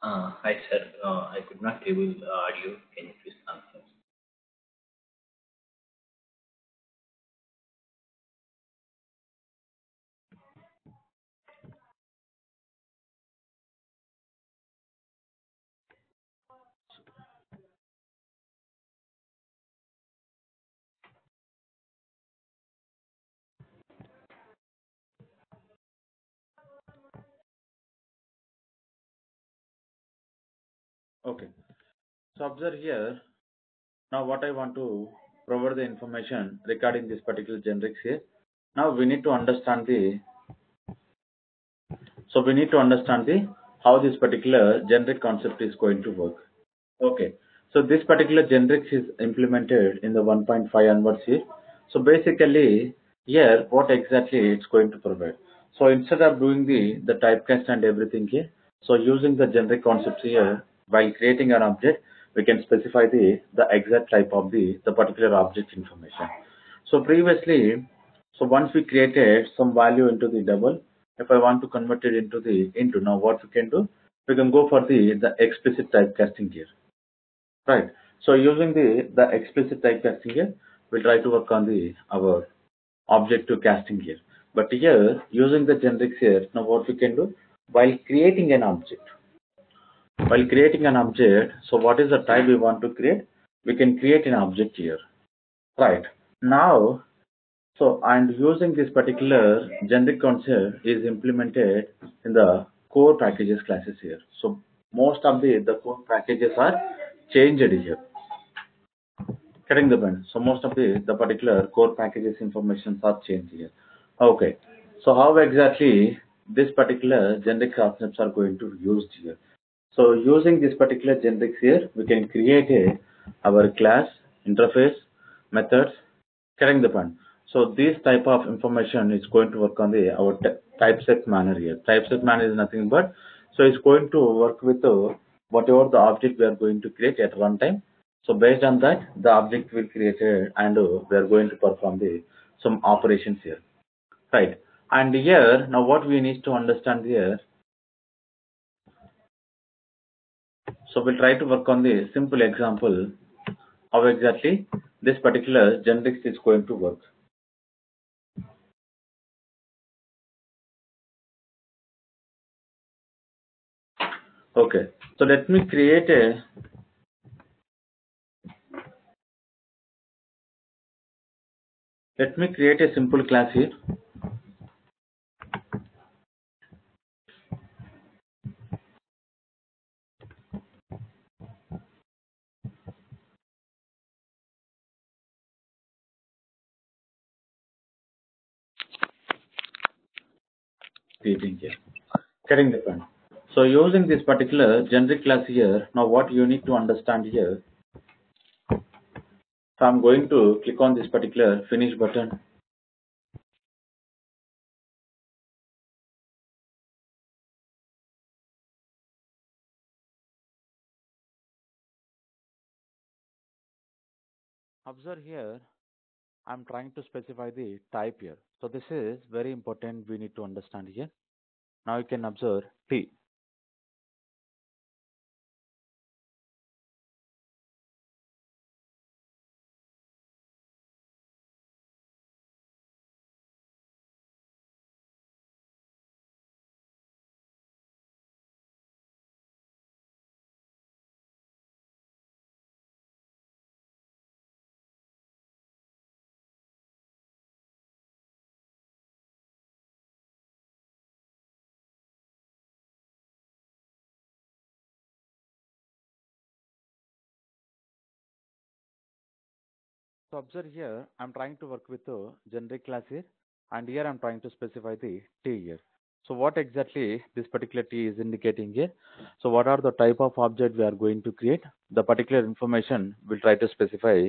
Hi, sir. I could not able audio. Can you please answer? Okay. So observe here. Now what I want to provide the information regarding this particular generics here. Now we need to understand the we need to understand the how this particular generic concept is going to work. Okay. So this particular generics is implemented in the 1.5 onwards here. So basically here what exactly it's going to provide. So instead of doing the typecast and everything here, so using the generic concepts here, while creating an object, we can specify the exact type of the particular object information. So previously, so once we created some value into the double, if I want to convert it into the into, now what we can do, we can go for the explicit typecasting here. Right. So using the explicit typecasting here, we'll try to work on the our object to casting here. But here, using the generics here, now what we can do, while creating an object, so what is the type we want to create? We can create an object here. Right. Now, so and using this particular generic concept is implemented in the core packages classes here. So most of the core packages are changed here. Getting the point. So most of the particular core packages information are changed here. Okay. So how exactly this particular generic concepts are going to be used here? So using this particular generics here, we can create our class, interface, methods, getting the point. So this type of information is going to work on the our typeset manner here. Typeset manner is nothing but so it's going to work with whatever the object we are going to create at runtime. So based on that, the object will create and we are going to perform the some operations here, right? And here now what we need to understand here. So we'll try to work on the simple example how exactly this particular generics is going to work. Okay, so let me create a simple class here. Creating here, getting the point. So using this particular generic class here, now what you need to understand here. So I'm going to click on this particular finish button. Observe here, I'm trying to specify the type here. So this is very important. We need to understand here. Now you can observe T. So observe here, I'm trying to work with the generic class here, and here I'm trying to specify the T here. So what exactly this particular T is indicating here? So what are the type of object we are going to create? The particular information we'll try to specify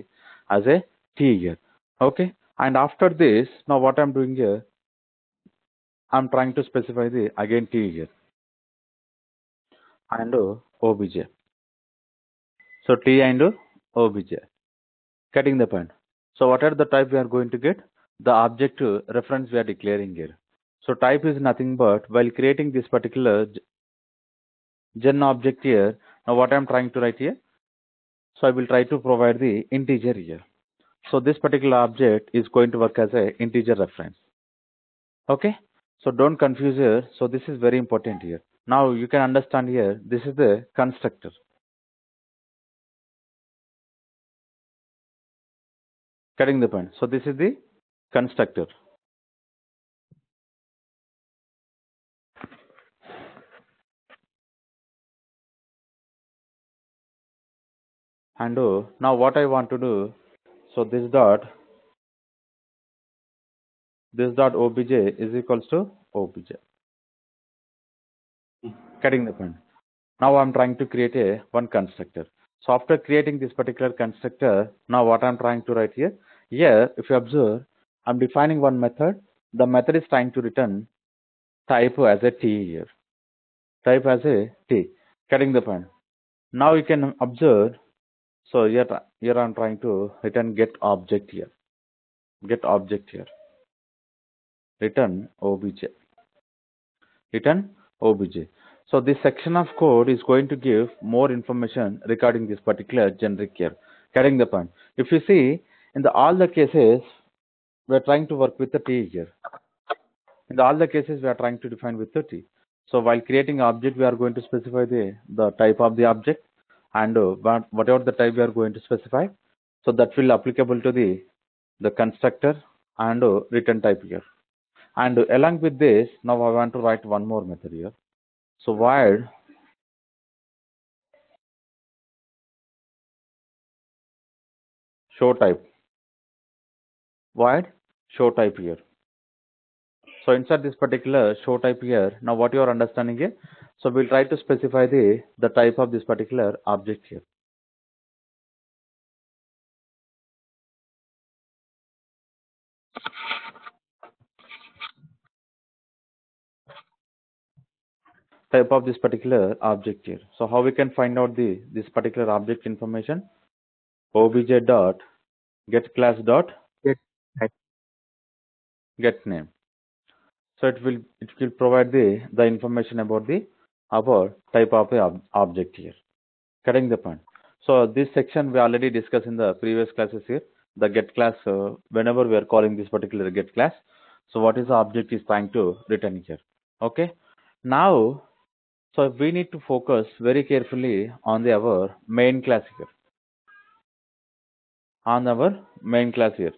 as a T here. Okay. And after this, now what I'm doing here, I'm trying to specify the again T here and OBJ. So T and OBJ. Getting the point. So what are the type we are going to get? The object reference we are declaring here. So type is nothing but while creating this particular gen object here. Now what I'm trying to write here? So I will try to provide the integer here. So this particular object is going to work as a integer reference. Okay. So don't confuse here. So this is very important here. Now you can understand here. This is the constructor. Getting the point. So this is the constructor. And now what I want to do, so this dot obj is equals to obj. Getting the point. Now I'm trying to create a one constructor. So after creating this particular constructor, now what I'm trying to write here, if you observe, I'm defining one method. The method is trying to return type as a t here. Type as a t. Getting the point. Now you can observe. So here I'm trying to return get object here. Get object here. Return obj. Return obj. So this section of code is going to give more information regarding this particular generic here. Getting the point. If you see in all the cases, we are trying to work with the t here. In all the cases, we are trying to define with the t. So while creating object, we are going to specify the type of the object, and whatever the type we are going to specify, so that will applicable to the constructor and return type here. And along with this, now I want to write one more method here. So void show type. Void show type here. So inside this particular show type here, now what you are understanding here, so we'll try to specify the type of this particular object here. Type of this particular object here. So how we can find out this particular object information? Obj dot get class dot get name. So it will provide the information about our type of the object here. Getting the point. So this section we already discussed in the previous classes here. The get class, whenever we are calling this particular get class, so what is the object is trying to return here. Okay. Now, so we need to focus very carefully on our main class here. On our main class here,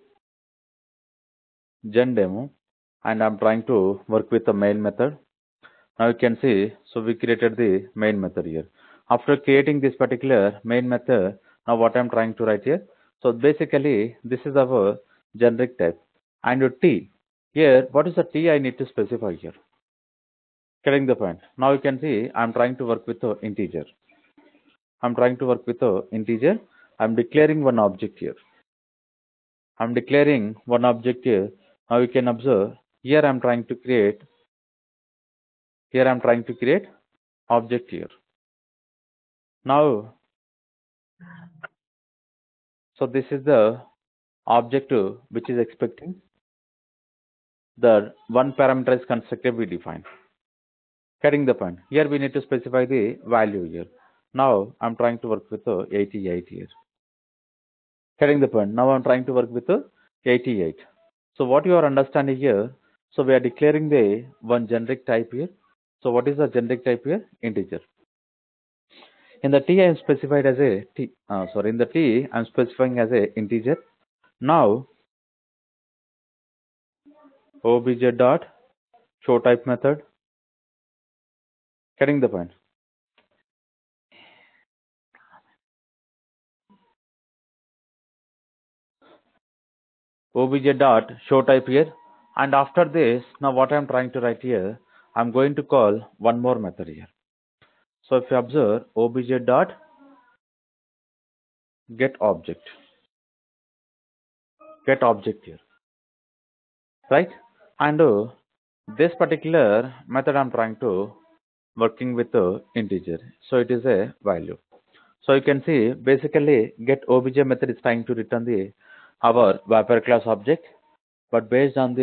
gen demo, and I'm trying to work with the main method. Now you can see, so we created the main method here. After creating this particular main method, now what I'm trying to write here. So basically, this is our generic type. And t, here, what is the t I need to specify here? Getting the point. Now you can see, I'm trying to work with the integer. I'm trying to work with the integer. I'm declaring one object here. I'm declaring one object here. Now you can observe, here I'm trying to create object here. Now, so this is the object which is expecting the one parameterized constructor we define. Getting the point. Here we need to specify the value here. Now I'm trying to work with 88 here. Getting the point. Now I'm trying to work with 88. So what you are understanding here, so we are declaring the one generic type here. So what is the generic type here? Integer. In the t I am specified as a t. In the t I am specifying as a integer. Now obj dot show type method. Getting the point. Obj dot show type here, and after this, now what I'm trying to write here, I'm going to call one more method here. So if you observe obj dot get object here, right? And this particular method I'm trying to working with the integer, so it is a value. So you can see basically get obj method is trying to return our wrapper class object, but based on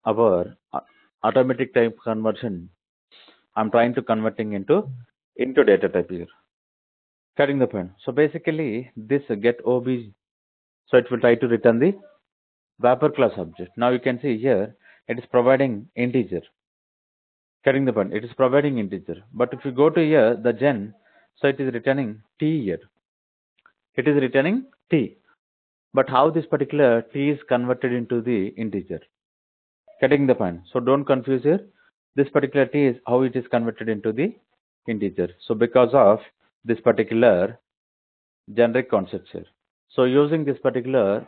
our automatic type conversion, I'm trying to converting into into data type here. Cutting the point. So basically, this get OB, so it will try to return the Vapor class object. Now you can see here, it is providing integer. Cutting the point. It is providing integer. But if you go to here, the gen, so it is returning t here. It is returning t. But how this particular t is converted into the integer? Cutting the point. So don't confuse here. This particular t is how it is converted into the integer. So because of this particular generic concept here. So using this particular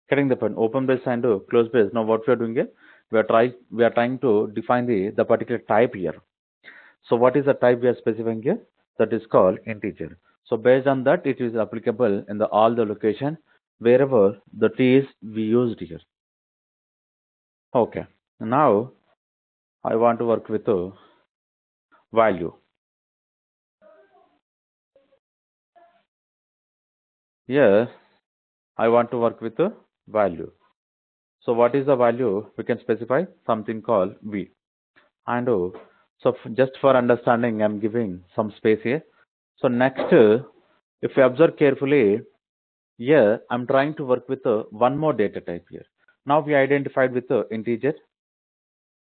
cutting the point, open brace and close brace. Now what we are doing here? We are trying to define the particular type here. So what is the type we are specifying here? That is called integer. So based on that, it is applicable in all the location wherever the t is we used here. Okay. Now I want to work with a value. Here I want to work with a value. So what is the value? We can specify something called v. And so just for understanding, I'm giving some space here. So next, if you observe carefully, here I'm trying to work with one more data type here. Now we identified with the integer.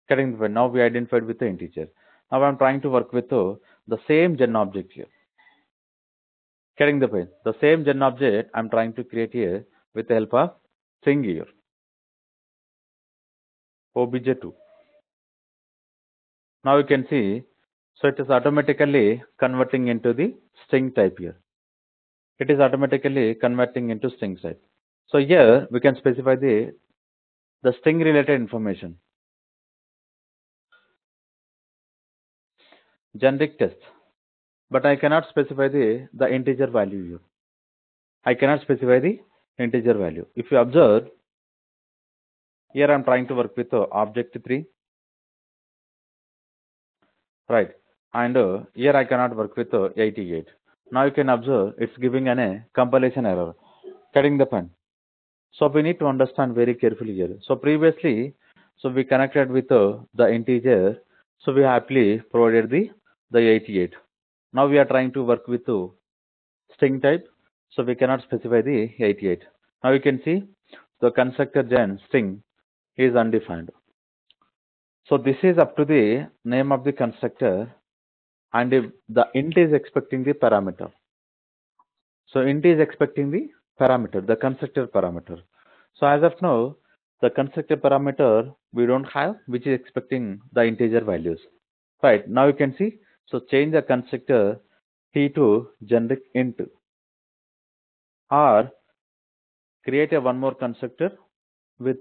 Cutting the point. Now we identified with the integer. Now I'm trying to work with the same gen object here. Cutting the point. The same gen object I'm trying to create here with the help of string here. obj2. Now you can see, so it is automatically converting into the string type here. It is automatically converting into string type. So here we can specify the string related information. Generic test. But I cannot specify the integer value here. I cannot specify the integer value. If you observe, here I am trying to work with object 3. Right. And here I cannot work with 88. Now you can observe it's giving a compilation error. Cutting the pen. So we need to understand very carefully here. So previously, so we connected with the integer. So we happily provided the 88. Now we are trying to work with string type. So we cannot specify the 88. Now you can see the constructor gen string is undefined. So this is up to the name of the constructor, and if the int is expecting the parameter. So int is expecting the parameter, the constructor parameter. So as of now, the constructor parameter we don't have, which is expecting the integer values. Right, now you can see, so change the constructor t to generic int, or create one more constructor with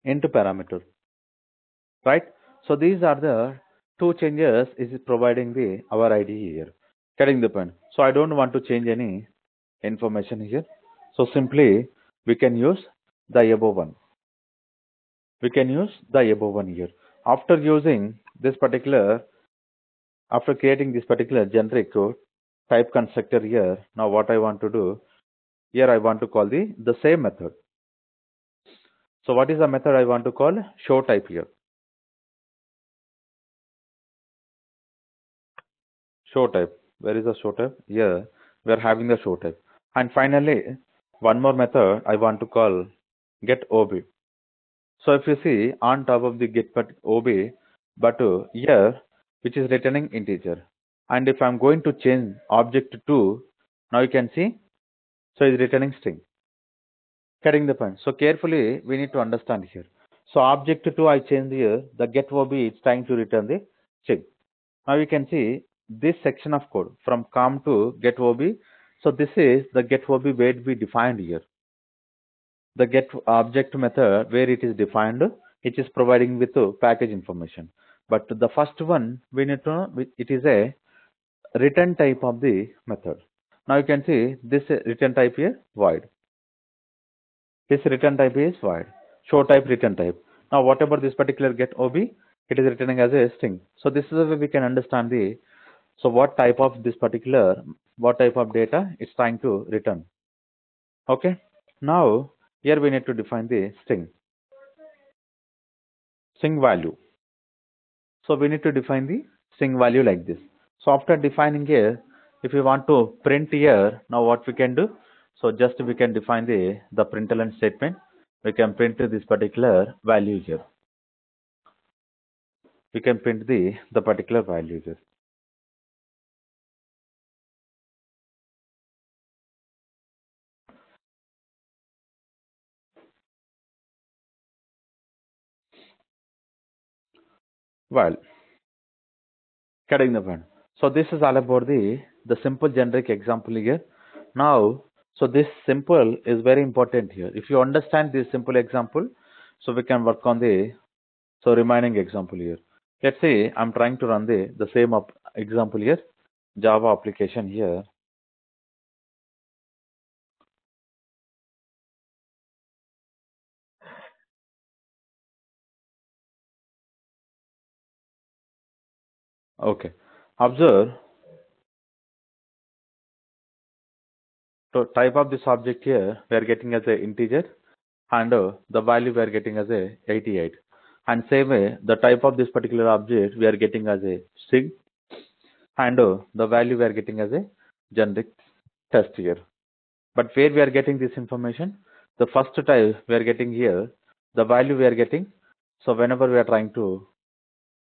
int parameter. Right, so these are the two changes is providing the our IDE here. Cutting the point. So I don't want to change any information here. So simply we can use the above one. We can use the above one here. After using this particular, after creating this particular generic type constructor here, now what I want to do, here I want to call the same method. So what is the method I want to call? Show type here. Show type. Where is the show type? Here we are having the show type. And finally, one more method I want to call get OB. So if you see on top of the get OB, but here which is returning integer. And if I'm going to change object to, now you can see, so it's returning string. Cutting the point. So carefully we need to understand here. So object to I change here, the get OB is trying to return the string. Now you can see this section of code from com to get OB. So this is the get OB where we defined here. The get object method where it is defined, it is providing with package information. But the first one we need to know it is a return type of the method. Now you can see this return type here void. This return type is void. Show type return type. Now whatever this particular get OB, it is returning as a string. So this is the way we can understand the so what type of this particular what type of data it's trying to return. Okay. Now here we need to define the string. string value. So we need to define the string value like this. So after defining here, if you want to print here, now what we can do? So just we can define the println statement. We can print this particular value here. We can print the particular value here. Well, getting the point. So this is all about the simple generic example here. Now, so this simple is very important here. If you understand this simple example, so we can work on the remaining example here. Let's say I'm trying to run the same example here, Java application here. Okay, observe. So type of this object here we are getting as a integer, and the value we are getting as a 88. And same way, the type of this particular object we are getting as a string, and the value we are getting as a generic test here. But where we are getting this information? The first type we are getting here, the value we are getting. So whenever we are trying to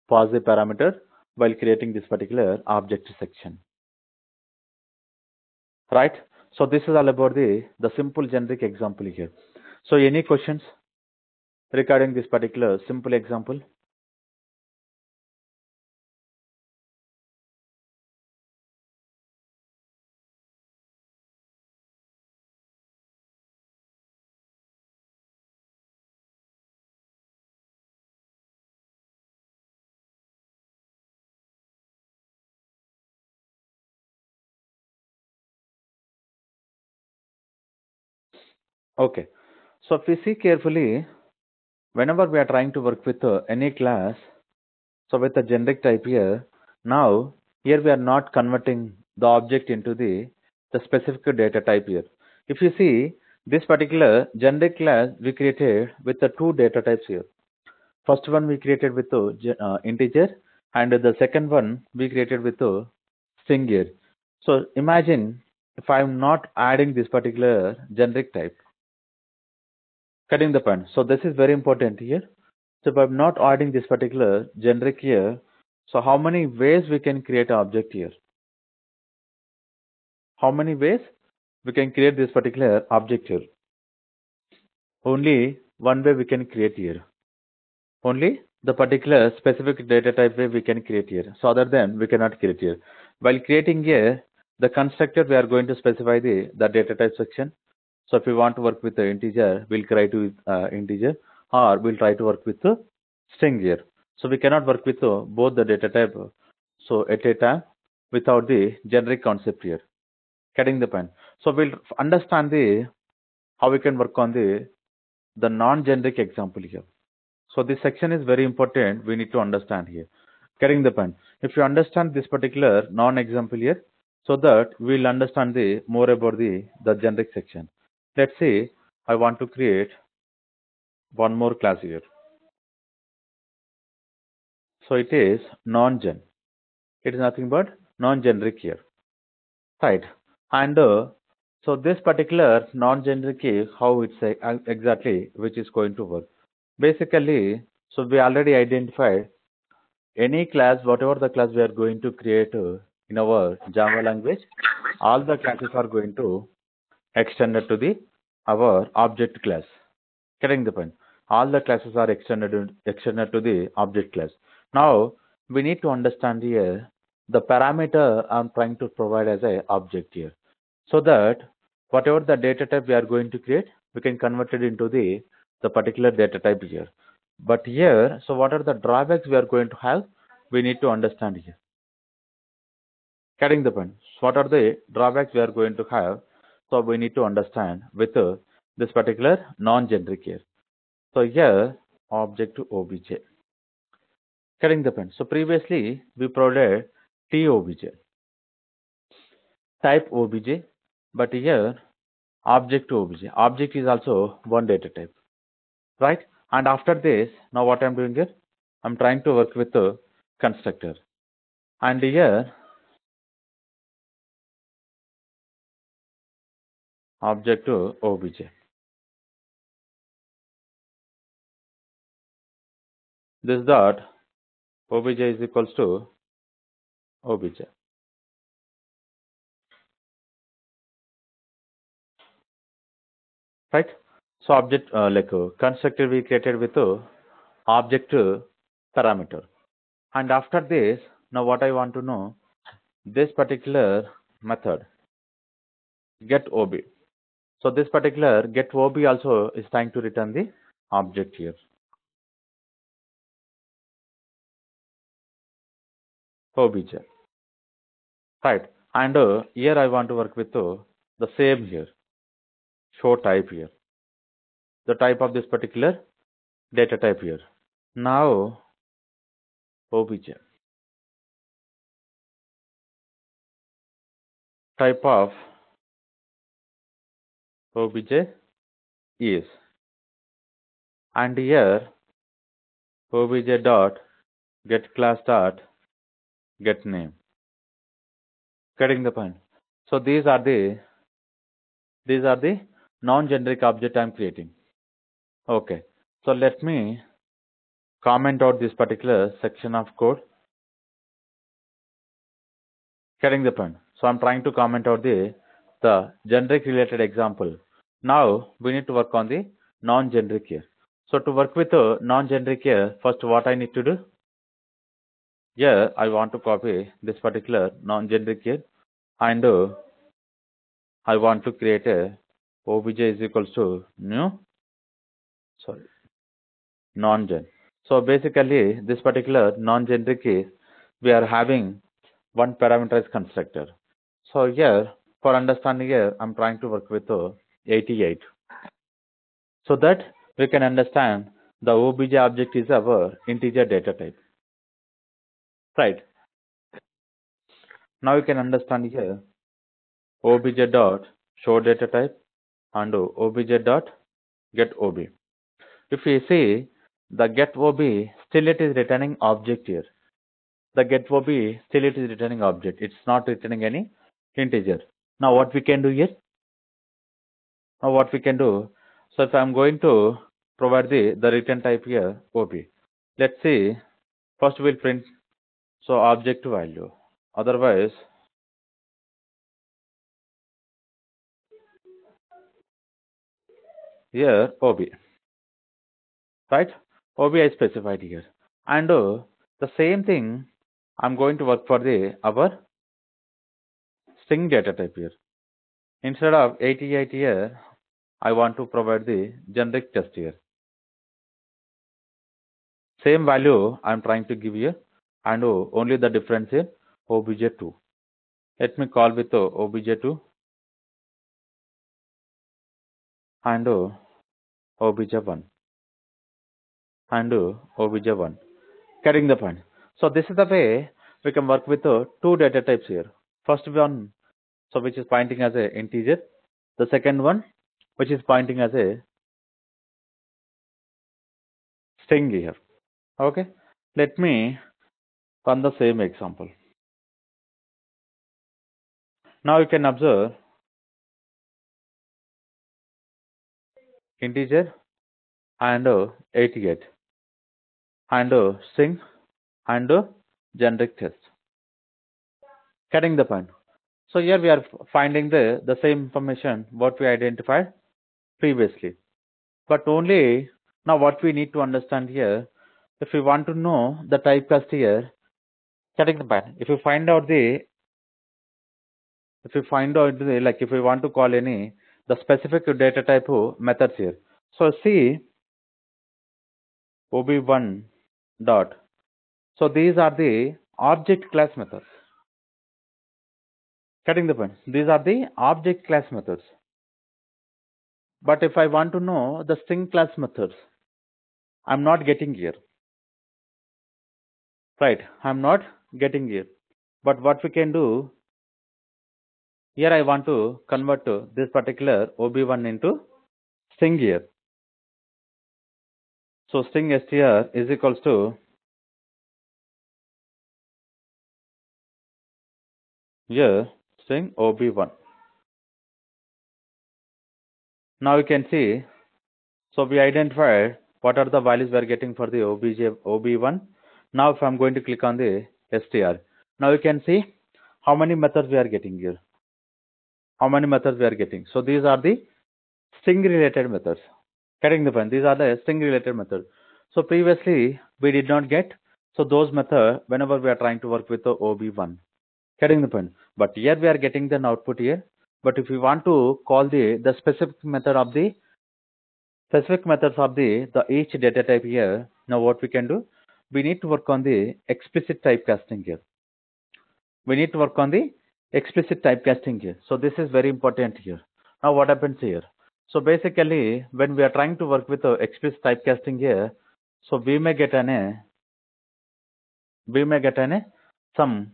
pass the parameter while creating this particular object section, right? So this is all about the simple generic example here. So any questions regarding this particular simple example? Okay. So if we see carefully, whenever we are trying to work with any class, so with a generic type here, now here we are not converting the object into the specific data type here. If you see this particular generic class we created with the two data types here. First one we created with integer, and the second one we created with string here. So imagine if I am not adding this particular generic type, cutting the point. So this is very important here. So if I'm not adding this particular generic here, so how many ways we can create an object here? How many ways we can create this particular object here? Only one way we can create here. Only the particular specific data type way we can create here. So other than we cannot create here. While creating here, the constructor we are going to specify the data type section. So if we want to work with the integer, we'll try to integer, or we'll try to work with the string here. So we cannot work with both the data type. So at a time without the generic concept here. Getting the point. So we'll understand how we can work on the non-generic example here. So this section is very important. We need to understand here. Getting the point. If you understand this particular non-example here, so that we'll understand more about the generic section. Let's say I want to create one more class here. So it is non-gen. It is nothing but non-generic here, right? And so this particular non-generic is how it's exactly which is going to work. Basically, so we already identified any class, whatever the class we are going to create in our Java language, all the classes are going to extended to our object class. Getting the point. All the classes are extended to the object class. Now we need to understand here the parameter I'm trying to provide as a object here, so that whatever the data type we are going to create, we can convert it into the particular data type here. But here, so what are the drawbacks we are going to have? We need to understand here. Getting the point. So what are the drawbacks we are going to have? So we need to understand with this particular non-generic here. So here, object to obj. Getting the point. So previously we provided TOBJ, type obj, but here object to obj. Object is also one data type, right? And after this, now what I'm doing here? I'm trying to work with a constructor. And here, object to obj. This dot obj is equals to obj. Right? So object constructor we created with object parameter. And after this, now what I want to know, this particular method get ob. So this particular get ob also is trying to return the object here. Obj. Right. And here I want to work with the same here. Show type here. The type of this particular data type here. Now obj. Type of obj is. And here obj dot get class dot get name. Getting the point. So these are the non-generic object I'm creating. Okay. So let me comment out this particular section of code. Getting the point. So I'm trying to comment out the generic related example. Now we need to work on the non-generic here. So to work with the non-generic here, first what I need to do? Here I want to copy this particular non-generic here, and I want to create a obj is equals to new non-gen. So basically this particular non-generic is we are having one parameterized constructor. So here for understanding here I'm trying to work with 88 so that we can understand the obj object is our integer data type. Right. Now you can understand here obj dot show data type and obj dot get ob. If you see the get ob, still it is returning object here. The get ob, still it is returning object. It's not returning any integer. Now what we can do here? Now what we can do? So if I'm going to provide the return type here ob. Let's see. First we'll print so object value. Otherwise here ob. Right? ob I specified here. And the same thing I'm going to work for the our string data type here. Instead of 88 here, I want to provide the generic test here. Same value I'm trying to give here, and only the difference here obj2. Let me call with obj2 and obj1 and obj1. Carrying the point. So this is the way we can work with two data types here. First one, so which is pointing as a integer. The second one, which is pointing as a string here. Okay. Let me run the same example. Now you can observe integer and 88 and string and generic test. Getting the point. So here we are finding the same information what we identified previously. But only now what we need to understand here, if we want to know the typecast here, getting the point. If we find out like if we want to call any the specific data type methods here. So see ob1 dot. So these are the object class methods. Getting the point. These are the object class methods. But if I want to know the string class methods, I'm not getting here. Right, I'm not getting here. But what we can do, here I want to convert this particular ob1 into string here. So string str is equals to here string ob1. Now you can see, so we identified what are the values we are getting for the ob1. Now if I'm going to click on the str, now you can see how many methods we are getting here. How many methods we are getting. So these are the string related methods. Getting the point? These are the string related methods. So previously we did not get, so those methods whenever we are trying to work with the ob1. Getting the point? But here we are getting the output here. But if we want to call the specific method of the specific methods of the each data type here, now what we can do, we need to work on the explicit typecasting here. We need to work on the explicit typecasting here. So this is very important here. Now what happens here? So basically when we are trying to work with explicit typecasting here, so we may get some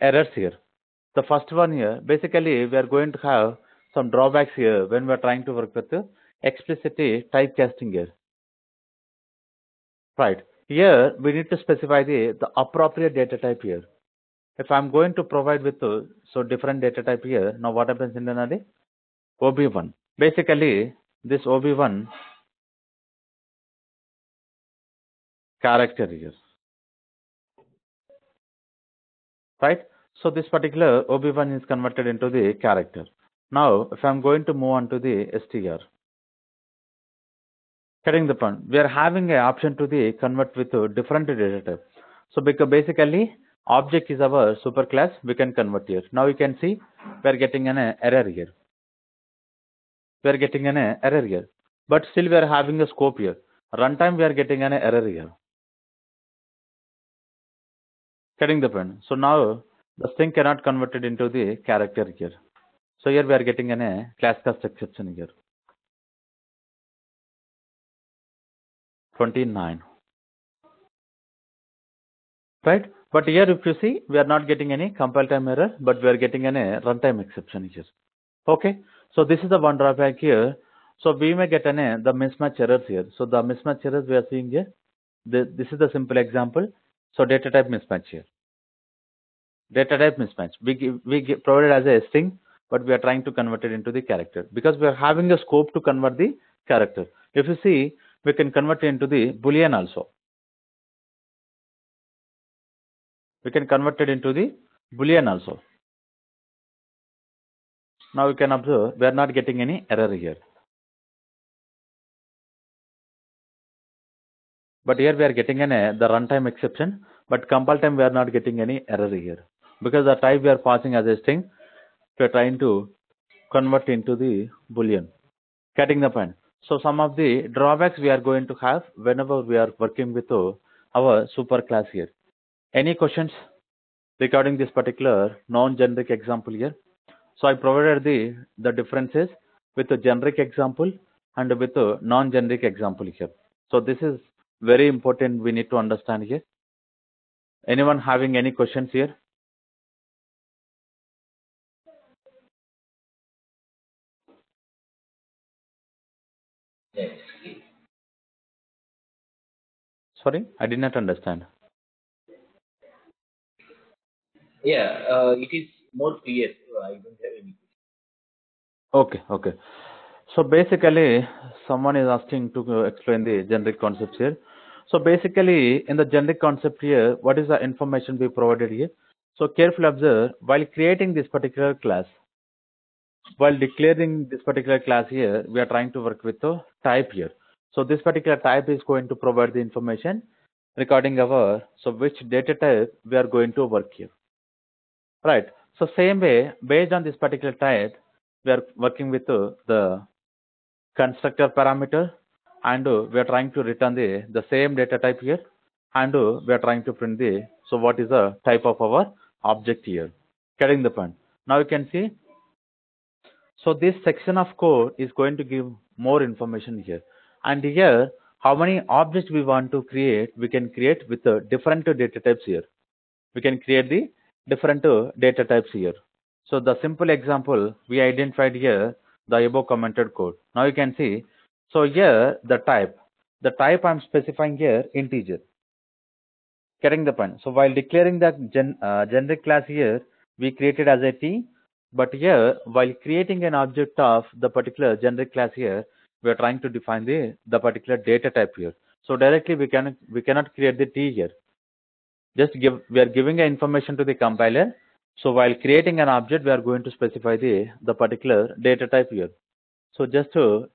errors here. The first one here, basically we are going to have some drawbacks here when we are trying to work with explicit typecasting here. Right. Here we need to specify the appropriate data type here. If I'm going to provide with so different data type here, now what happens in the ob1? Basically this ob1 character here. Right. So this particular ob1 is converted into the character. Now if I'm going to move on to the str, getting the point, we are having an option to the convert with different data type. So because basically object is our superclass, we can convert here. Now you can see we are getting an error here. We are getting an error here, but still we are having a scope here. Runtime we are getting an error here. Getting the point. So now the string cannot convert it into the character here. So here we are getting an class cast exception here. 29. Right? But here if you see, we are not getting any compile time error, but we are getting an runtime exception here. Okay. So this is the one drawback here. So we may get the mismatch errors here. So the mismatch errors we are seeing here. This is the simple example. So data type mismatch here. Data type mismatch. We provided as a string, but we are trying to convert it into the character because we are having a scope to convert the character. If you see, we can convert it into the Boolean also. We can convert it into the Boolean also. Now you can observe we are not getting any error here. But here we are getting the runtime exception, but compile time we are not getting any error here because the type we are passing as a string, we are trying to convert into the Boolean. Getting the point. So some of the drawbacks we are going to have whenever we are working with our superclass here. Any questions regarding this particular non-generic example here? So I provided the differences with a generic example and with a non-generic example here. So this is very important, we need to understand here. Anyone having any questions here? Yes. Yes. Sorry, I did not understand. Yeah, it is more clear. I don't have any. Okay, okay. So basically, someone is asking to explain the generic concepts here. So basically, in the generic concept here, what is the information we provided here? So carefully observe, while creating this particular class, while declaring this particular class here, we are trying to work with the type here. So this particular type is going to provide the information regarding our, so which data type we are going to work here. Right. So same way, based on this particular type, we are working with the constructor parameter, and we are trying to return the same data type here, and we are trying to print so what is the type of our object here. Getting the point. Now you can see, so this section of code is going to give more information here, and here how many objects we want to create, we can create with different data types here. We can create the different data types here. So the simple example we identified here, the above commented code. Now you can see, so here the type I'm specifying here integer. Getting the point. So while declaring the generic class here, we created as a t, but here while creating an object of the particular generic class here, we are trying to define the particular data type here. So directly we cannot create the t here. Just we are giving an information to the compiler. So while creating an object, we are going to specify the particular data type here. So just to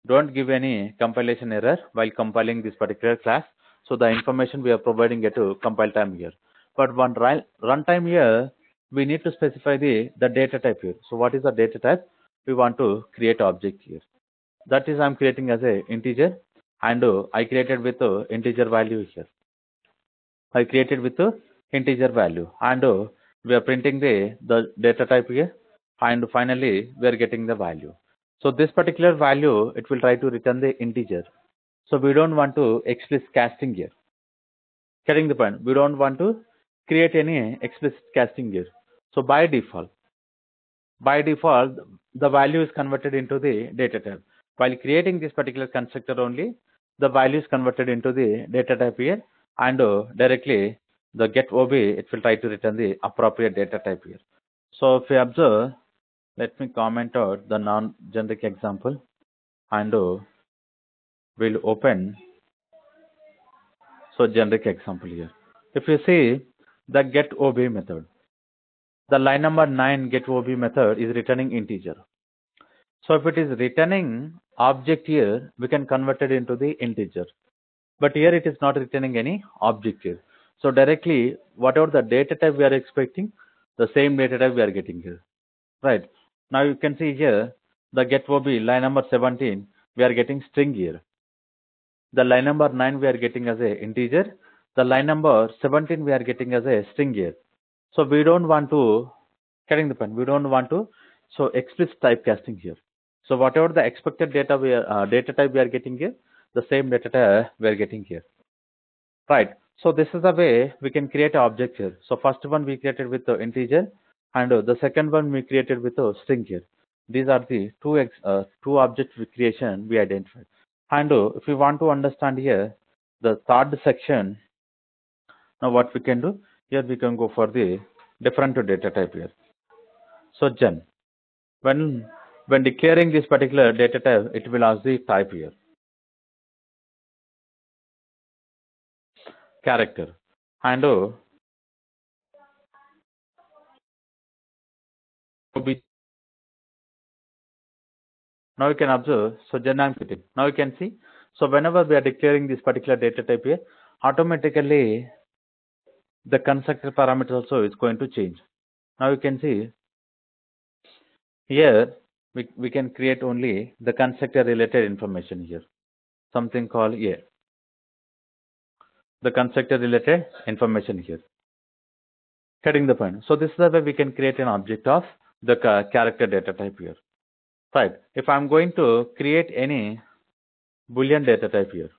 don't give any compilation error while compiling this particular class. So the information we are providing it to compile time here. But one runtime here, we need to specify the data type here. So what is the data type? We want to create object here. That is I'm creating as a integer, and I created with integer value here. I created with integer value, and we are printing the data type here, and finally we are getting the value. So this particular value, it will try to return the integer. So we don't want to explicit casting here. Getting the point? We don't want to create any explicit casting here. So by default, the value is converted into the data type. While creating this particular constructor only, the value is converted into the data type here, and directly the get OB, it will try to return the appropriate data type here. So if you observe, let me comment out the non-generic example, and we'll open so generic example here. If you see the get OB method, the line number 9 get OB method is returning integer. So if it is returning object here, we can convert it into the integer. But here it is not returning any object here. So directly, whatever the data type we are expecting, the same data type we are getting here. Right. Now you can see here, the get OB line number 17, we are getting string here. The line number 9 we are getting as a integer. The line number 17 we are getting as a string here. So we don't want to, getting the point, we don't want to, so explicit typecasting here. So whatever the expected data data type we are getting here, the same data type we are getting here. Right. So this is the way we can create an object here. So first one we created with the integer, and the second one we created with a string here. These are the two object creation we identified. And if we want to understand here the third section, now what we can do here, we can go for the different data type here. So gen, when declaring this particular data type, it will ask the type here. Character, and now you can observe, so gen I'm creating. Now you can see, so whenever we are declaring this particular data type here, automatically the constructor parameter also is going to change. Now you can see here we can create only the constructor related information here, something called here, the constructor related information here. Getting the point? So this is the way we can create an object of the character data type here. Right. If I'm going to create any Boolean data type here,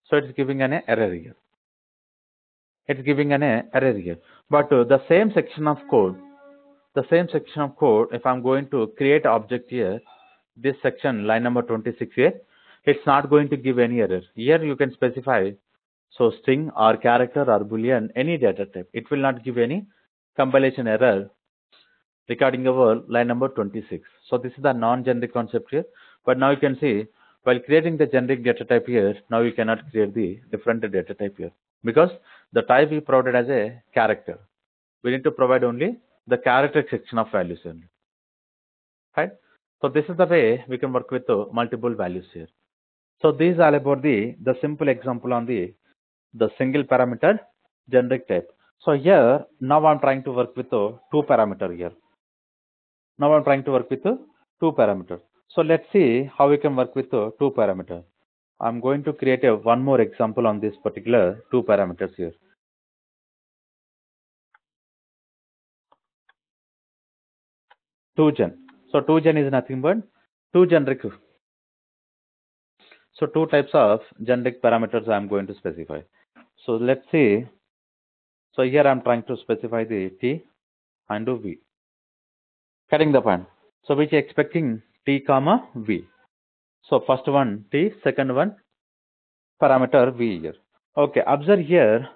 so it's giving an error here. It's giving an error here. But the same section of code, if I'm going to create object here, this section line number 26 here, it's not going to give any error. Here you can specify so string or character or Boolean, any data type. It will not give any compilation error regarding our line number 26. So this is the non-generic concept here. But now you can see, while creating the generic data type here, now you cannot create the different data type here, because the type we provided as a character. We need to provide only the character section of values only. Right? So this is the way we can work with multiple values here. So these are about the simple example on the single parameter generic type. So here, now I'm trying to work with two parameter here. Now I'm trying to work with two parameters. So let's see how we can work with two parameters. I'm going to create one more example on this particular two parameters here. Two-gen. So two-gen is nothing but two generic. So two types of generic parameters I'm going to specify. So let's see. So here I'm trying to specify the t and v. Getting the point. So which expecting t comma v. So first one t, second one parameter v here. Okay, observe here,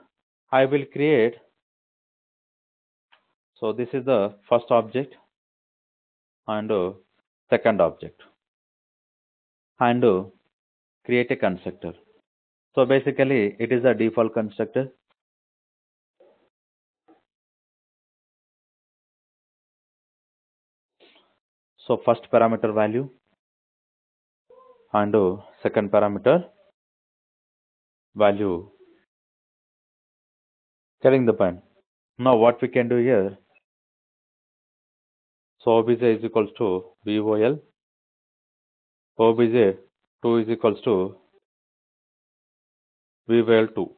I will create. So this is the first object and second object, and create a constructor. So basically it is a default constructor. So first parameter value and second parameter value. Getting the point? Now what we can do here, so obj is equals to vol, obj2 is equals to vol2,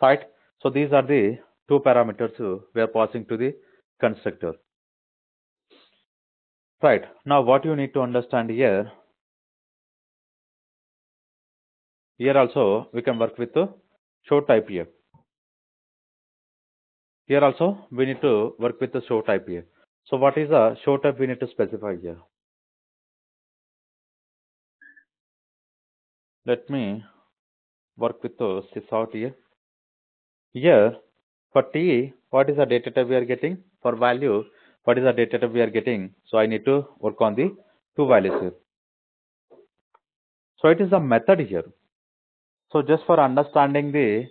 right? So these are the two parameters we are passing to the constructor, right? Now what you need to understand here, also we can work with the show type here. Here also we need to work with the show type here. So what is the show type we need to specify here? Let me work with the sysout here. Here for t, what is the data type we are getting? For value, what is the data type we are getting? So I need to work on the two values here. So it is a method here. So just for understanding the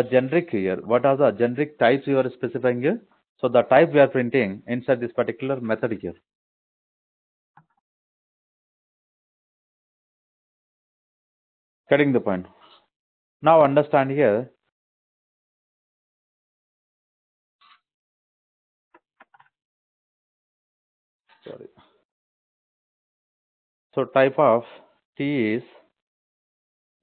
generic here, what are the generic types you are specifying here? So the type we are printing inside this particular method here. Getting the point? Now understand here. Sorry. So type of t is,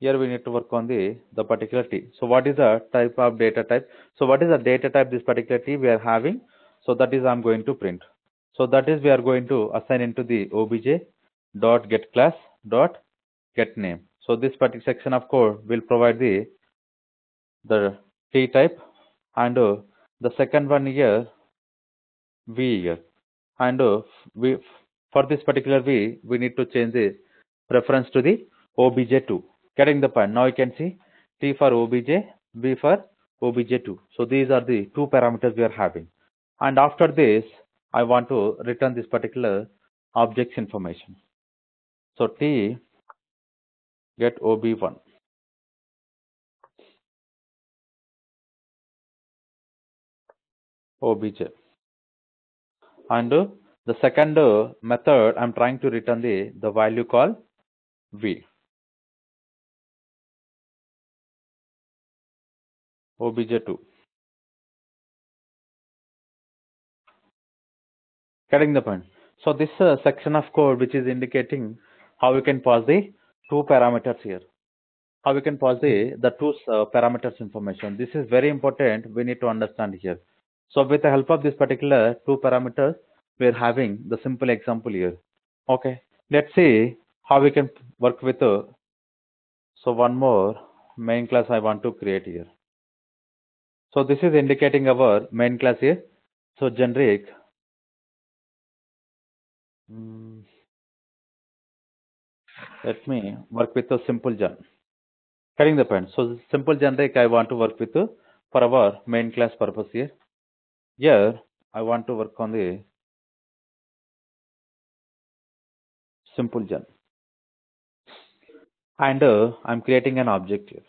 here we need to work on the particular t. So what is the type of data type? So what is the data type this particular t we are having? So that is I'm going to print. So that is we are going to assign into the obj dot get class dot get name. So this particular section of code will provide the t type, and the second one here v here, and we, for this particular v we need to change the reference to the obj2. Getting the point? Now you can see t for obj, v for obj2. So these are the two parameters we are having, and after this I want to return this particular object's information. So t get ob1, obj, and the second method I'm trying to return the value called v, obj2. Getting the point? So this section of code which is indicating how we can pass the two parameters here, how we can pass the two parameters information. This is very important, we need to understand here. So with the help of this particular two parameters, we are having the simple example here. Okay, let's see how we can work with so one more main class I want to create here. So this is indicating our main class here. So generic let me work with a simple gen. Getting the point? So simple generic I want to work with for our main class purpose here. Here I want to work on the simple gen, and I'm creating an object here.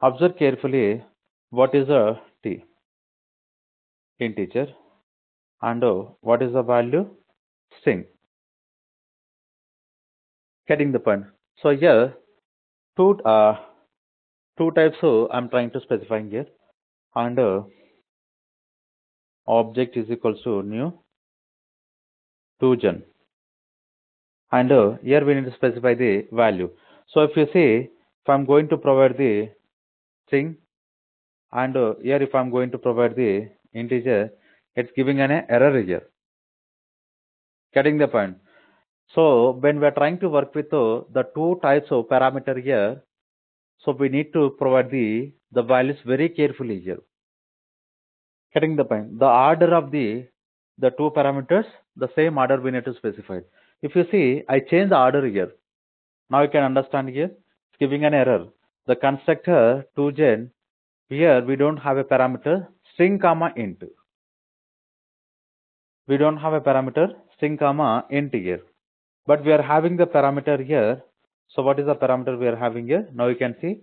Observe carefully what is a t, integer, and what is the value, string. Getting the point? So here two types I'm trying to specify here, and object is equals to new to gen, and here we need to specify the value. So if you see, if I'm going to provide the string, and here if I'm going to provide the integer, it's giving an error here. Getting the point? So when we are trying to work with the two types of parameter here, so we need to provide the values very carefully here. Getting the point? The order of the two parameters, the same order we need to specify. If you see, I change the order here. Now you can understand here, it's giving an error. The constructor to gen, here we don't have a parameter string comma int. we don't have a parameter string comma int here, but we are having the parameter here. So what is the parameter we are having here? Now you can see.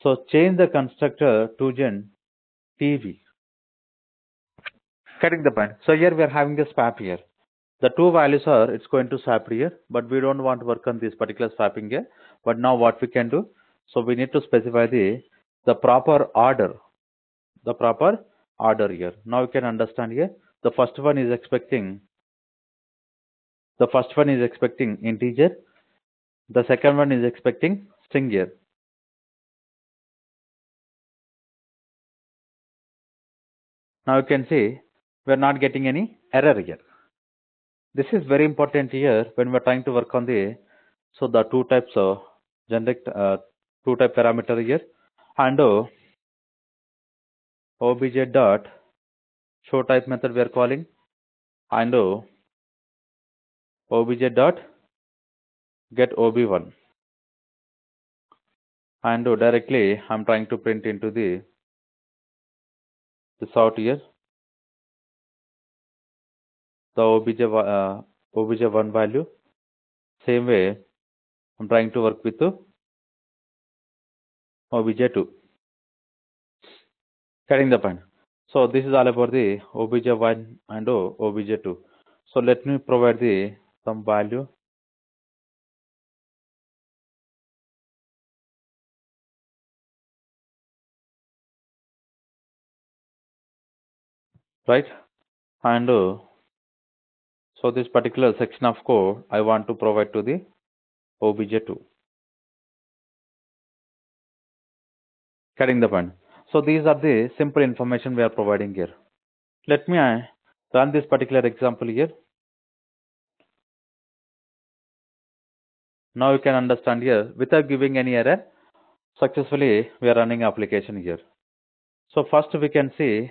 So change the constructor to gen tv. Getting the point. So here we are having the swap here. The two values are, it's going to swap here, but we don't want to work on this particular swapping here. But now what we can do, so we need to specify the proper order, here. Now you can understand here. The first one is expecting integer. The second one is expecting string here. Now you can see we're not getting any error here. This is very important here when we're trying to work on the two types of generic two type parameter here, and obj dot show type method we are calling, and obj dot get ob1, and directly I'm trying to print into this out here the obj1 value. Same way I'm trying to work with obj2. Getting the point. So this is all about the obj1 and obj2. So let me provide some value. Right, and so this particular section of code I want to provide to the obj2. Getting the point. So these are the simple information we are providing here. Let me run this particular example here. Now you can understand here, without giving any error, successfully we are running application here. So first we can see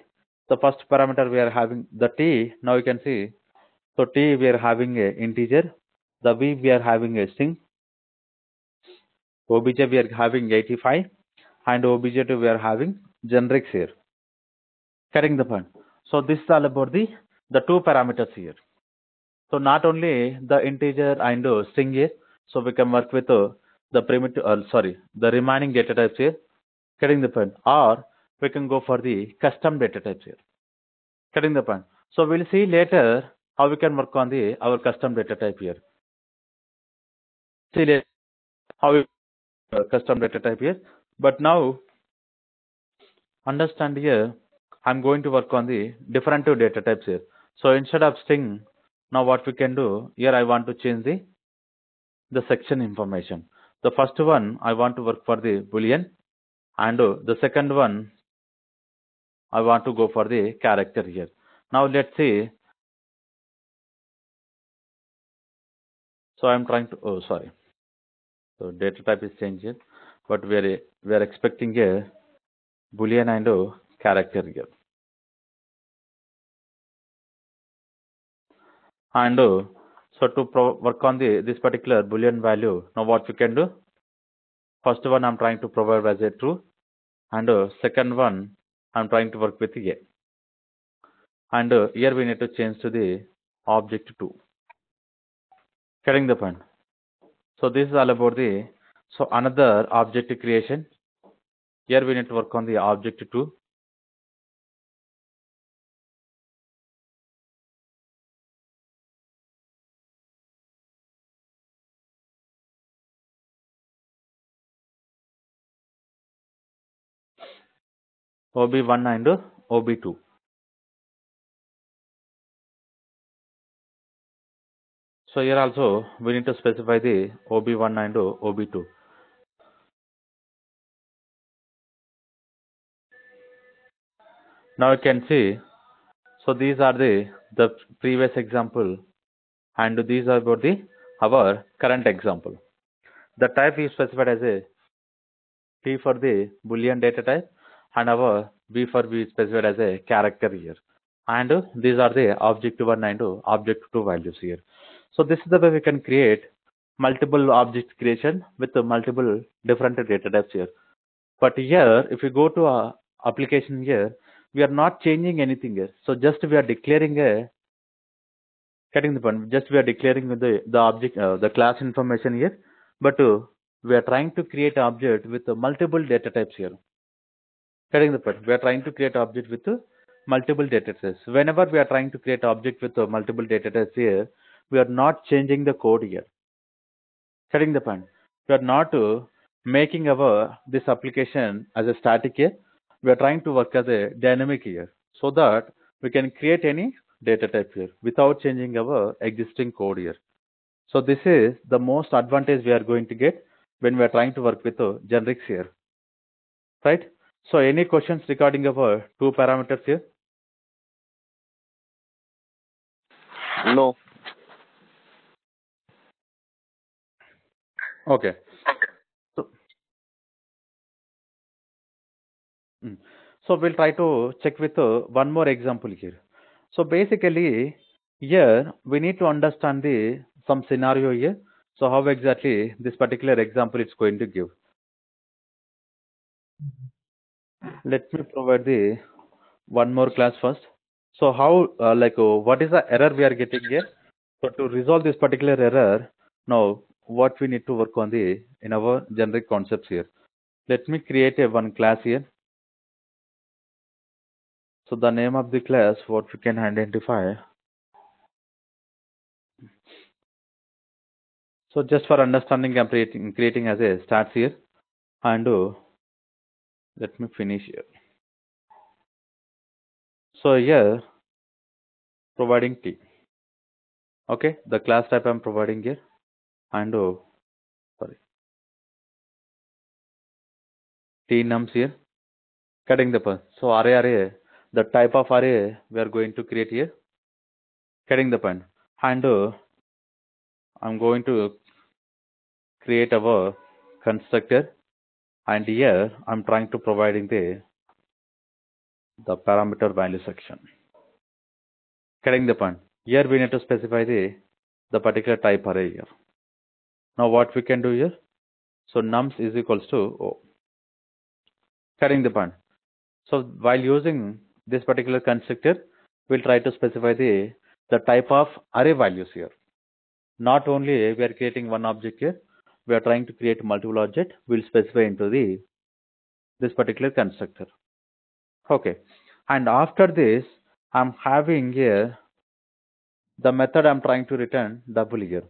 the first parameter we are having the t. Now you can see, so t we are having a integer, the v we are having a string, obj we are having 85, and obj2 we are having generics here. Getting the point. So this is all about the two parameters here. So not only the integer and string here, so we can work with the primitive, the remaining data types here. Getting the point. Or we can go for the custom data types here. Getting the point. So we'll see later how we can work on our custom data type here. See later how we custom data type here. But now understand here, I'm going to work on the different two data types here. So instead of string, now what we can do here, I want to change the section information. The first one I want to work for the boolean, and the second one I want to go for the character here. Now let's see. So I'm trying to, so data type is changed here, but we are expecting a boolean and character here. And so to work on this particular boolean value, now what we can do? First one I'm trying to provide as a true, and second one I'm trying to work with a. And here we need to change to the object 2. Getting the point. So this is all about so another object creation. Here we need to work on the object 2. ob1 and ob2. So here also we need to specify the ob1 and ob2. Now you can see, so these are the previous example, and these are about our current example. The type is specified as a T for the boolean data type, and our B for B is specified as a character here. And these are the object 1 and object 2 values here. So this is the way we can create multiple object creation with multiple different data types here. But here, if you go to our application here, we are not changing anything here. So just we are declaring Getting the point. Just we are declaring the object, the class information here, but we are trying to create object with multiple data types here. Getting the point. We are trying to create object with multiple data types. Whenever we are trying to create object with multiple data types here, we are not changing the code here. Getting the point. We are not making our this application as a static here. We are trying to work as a dynamic here, so that we can create any data type here without changing our existing code here. So this is the most advantage we are going to get when we are trying to work with generics here, right? So any questions regarding our two parameters here? No. Okay. So, so we'll try to check with one more example here. So basically, here we need to understand the some scenario here. So how exactly this particular example is going to give. Let me provide the one more class first. So how what is the error we are getting here? So to resolve this particular error, now what we need to work on the in our generic concepts here. Let me create a one class here. So the name of the class, what we can identify. So just for understanding, I'm creating as a stats here, and let me finish here. So here providing T. Okay, the class type I'm providing here, and sorry, T nums here. Cutting the point. So array, the type of array we are going to create here. Cutting the point, and I'm going to create our constructor, and here I'm trying to providing the parameter value section. Cutting the point. Here we need to specify the particular type array here. Now what we can do here? So nums is equals to O. Cutting the point. So while using this particular constructor, we'll try to specify the type of array values here. Not only we are creating one object here, we are trying to create multiple object. We'll specify into this particular constructor. Okay, and after this, I'm having here the method I'm trying to return double here.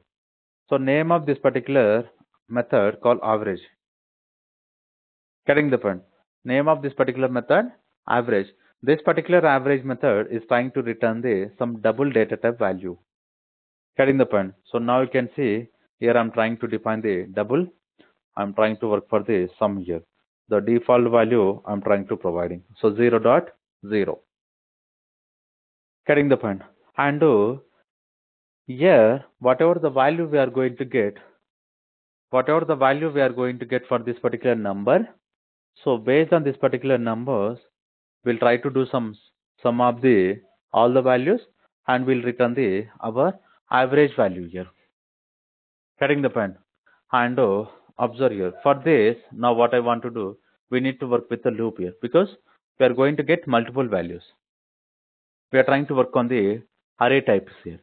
So name of this particular method called average. Getting the point. Name of this particular method average. This particular average method is trying to return the some double data type value. Getting the point. So now you can see here I'm trying to define the double. I'm trying to work for the sum here. The default value I'm trying to providing. So 0.0. Getting the point. And here whatever the value we are going to get, for this particular number. So based on this particular numbers, we'll try to do some of the all the values, and we'll return the our average value here. Getting the point. And observe here. For this, now what I want to do, we need to work with the loop here, because we are going to get multiple values. We are trying to work on the array types here.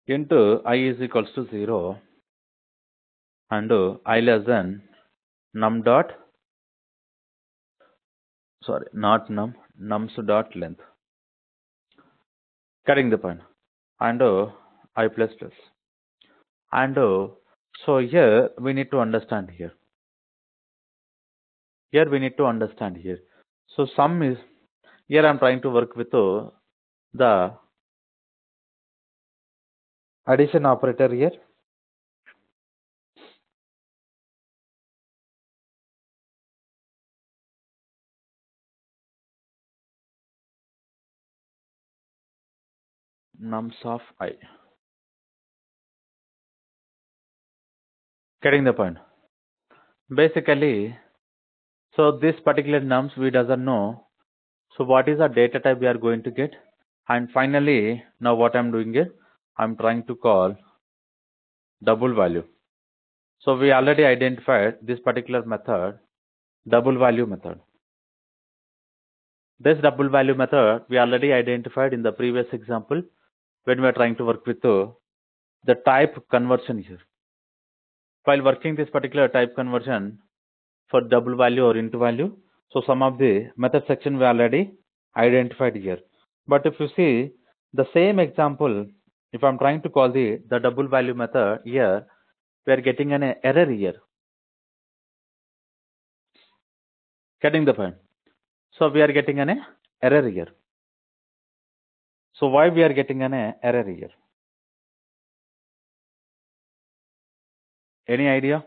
Into I is equals to 0 and I less than num dot, sorry, not nums dot length. Cutting the point. And I plus plus. And so here we need to understand here. So sum is, here I'm trying to work with the addition operator here. Nums of I. Getting the point. Basically, so this particular nums we doesn't know. So what is the data type we are going to get? And finally, now what I'm doing is, I'm trying to call double value. So we already identified this particular method double value method. This double value method we already identified in the previous example when we are trying to work with the type conversion here. While working this particular type conversion for double value or into value, so some of the method section we already identified here. But if you see the same example, if I'm trying to call the double value method here, we are getting an error here. Getting the point? So we are getting an error here. So why we are getting an error here? Any idea?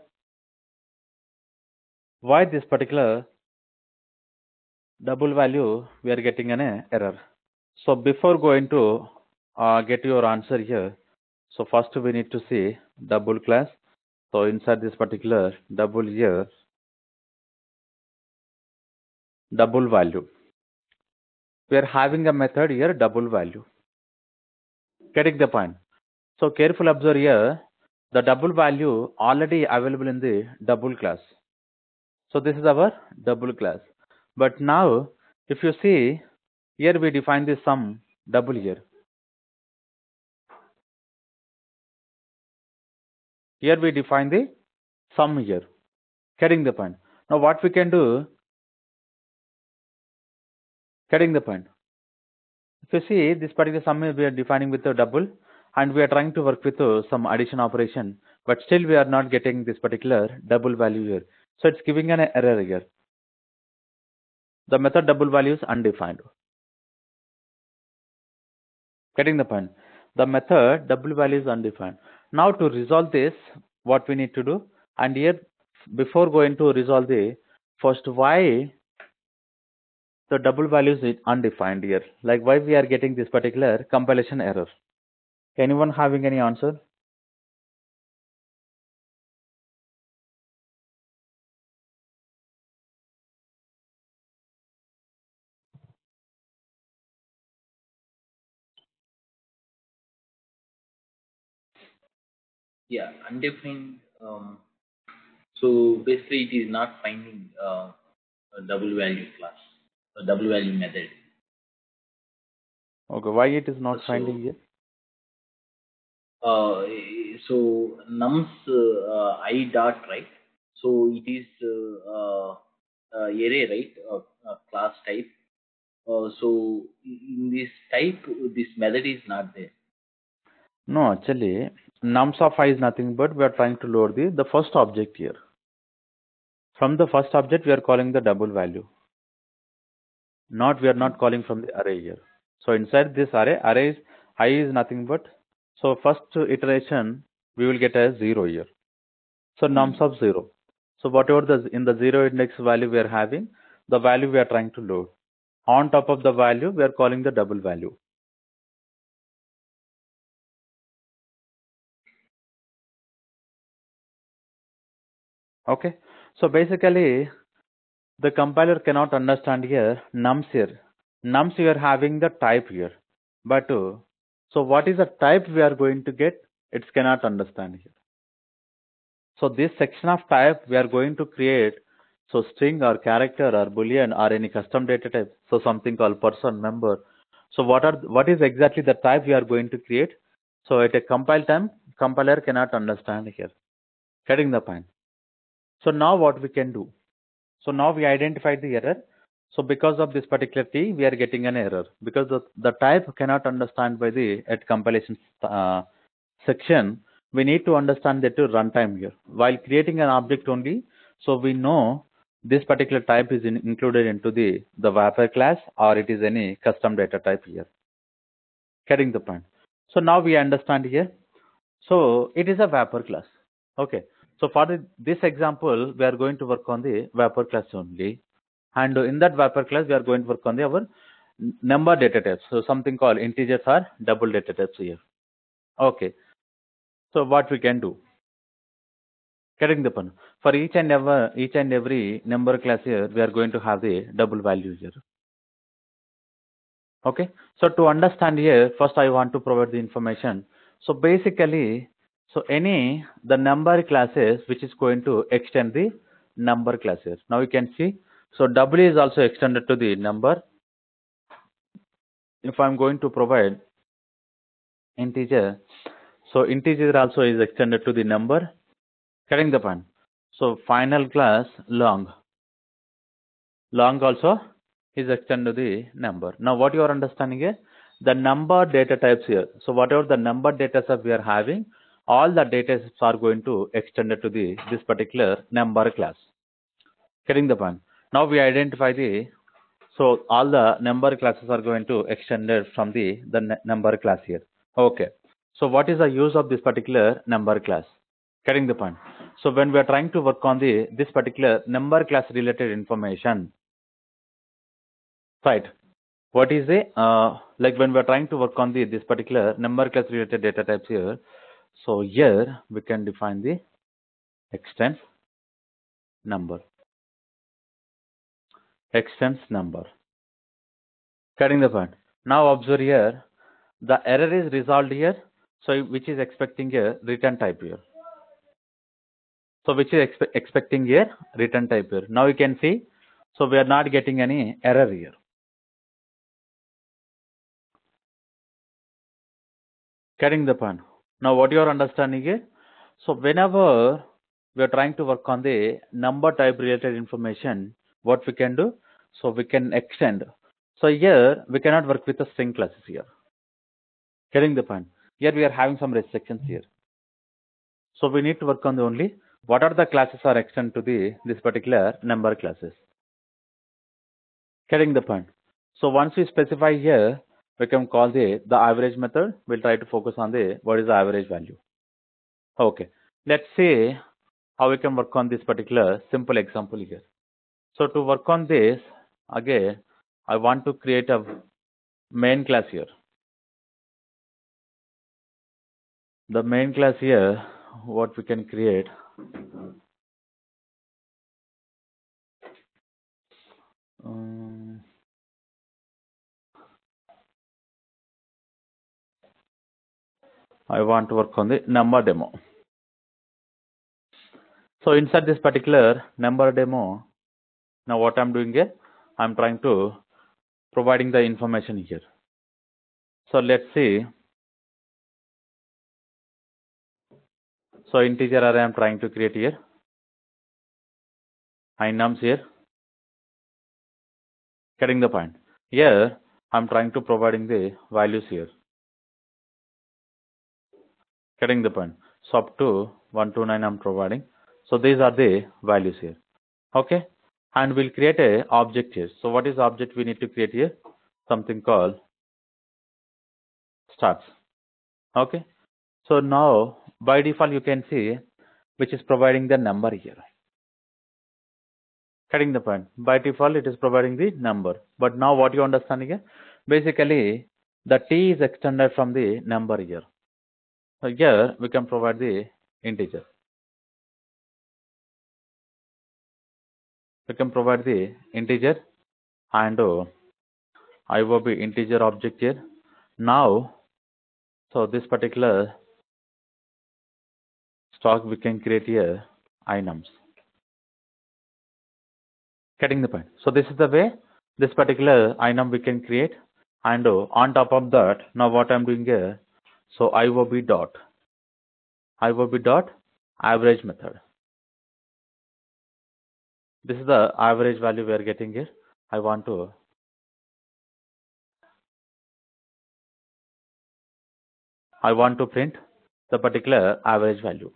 Why this particular double value we are getting an error? So before going to get your answer here, so first we need to see double class. So inside this particular double here, double value. We are having a method here, double value. Getting the point? So careful observe here, the double value already available in the double class. So this is our double class. But now, if you see, here we define the sum double here. Here we define the sum here. Getting the point? Now what we can do, getting the point? If you see this particular sum we are defining with a double and we are trying to work with some addition operation, but still we are not getting this particular double value here. So it's giving an error here. The method double value is undefined. Getting the point? The method double value is undefined. Now to resolve this, what we need to do, and here before going to resolve the first why the double value is undefined here, like why we are getting this particular compilation error. Anyone having any answer? Yeah, undefined. So basically, it is not finding a double value class, a double value method. Okay, why it is not So, finding here? so nums I dot, right? So it is array, right? Class type. So in this type, this method is not there. No, actually, nums of I is nothing but we are trying to load the first object here. From the first object, we are calling the double value. Not we are not calling from the array here. So inside this array is I is nothing but, so first iteration we will get as 0 here. So nums of 0. So whatever in the 0 index value we are having, the value we are trying to load. On top of the value, we are calling the double value. Okay. So basically, the compiler cannot understand here nums here. Nums you are having the type here. But so what is the type we are going to get? It cannot understand here. So this section of type we are going to create, so string or character or boolean or any custom data type, so something called person, member. So what is exactly the type we are going to create? So at a compile time, compiler cannot understand here. Getting the point? So now what we can do? So now we identified the error. So because of this particular T, we are getting an error because the type cannot understand by the at compilation section. We need to understand that to runtime here. While creating an object only, so we know this particular type is included into the wrapper class or it is any custom data type here. Getting the point? So now we understand here. So it is a wrapper class. Okay. So for this example, we are going to work on the wrapper class only. And in that wrapper class, we are going to work on our number data types. So something called integers or double data types here. Okay. So what we can do? Getting the point. For each and every number class here, we are going to have the double value here. Okay. So to understand here, first I want to provide the information. So basically, so the number classes which is going to extend the number class here. Now you can see, so W is also extended to the number. If I'm going to provide integer, so integer also is extended to the number. Getting the point? So final class long also is extended to the number. Now what you are understanding here? The number data types here. So whatever the number data types we are having, all the data types are going to extend it to this particular number class. Getting the point? Now we identify so all the number classes are going to extend it from the number class here. Okay. So what is the use of this particular number class? Getting the point? So when we are trying to work on this particular number class related information, right? What is like when we are trying to work on this particular number class related data types here? So here we can define the extends number. Extends number. Getting the point? Now observe here, the error is resolved here. So which is expecting a return type here. So which is expecting here return type here. Now you can see, so we are not getting any error here. Getting the point? Now what you are understanding here? So whenever we are trying to work on the number type related information, what we can do? So we can extend. So here we cannot work with the string classes here. Getting the point? Here we are having some restrictions here. So we need to work on the only what are the classes are extended to this particular number classes. Getting the point? So once we specify here, we can call the average method. We'll try to focus on what is the average value. Okay. Let's see how we can work on this particular simple example here. So to work on this, again, I want to create a main class here. The main class here, what we can create. I want to work on the number demo. So inside this particular number demo, now what I'm doing here, I'm trying to providing the information here. So let's see. So integer array I'm trying to create here. Inums here. Getting the point? Here I'm trying to providing the values here. Getting the point? So up to 129 I'm providing. So these are the values here. Okay. And we'll create a object here. So what is the object we need to create here? Something called starts. Okay. So now by default you can see which is providing the number here. Getting the point? By default it is providing the number. But now what you understand here? Basically the t is extended from the number here. So here we can provide the integer. We can provide the integer and IOB integer object here. Now, so this particular stock we can create here inums. Getting the point? So this is the way this particular inum we can create, and on top of that, now what I'm doing here, so IOB dot average method. This is the average value we are getting here. I want to print the particular average value.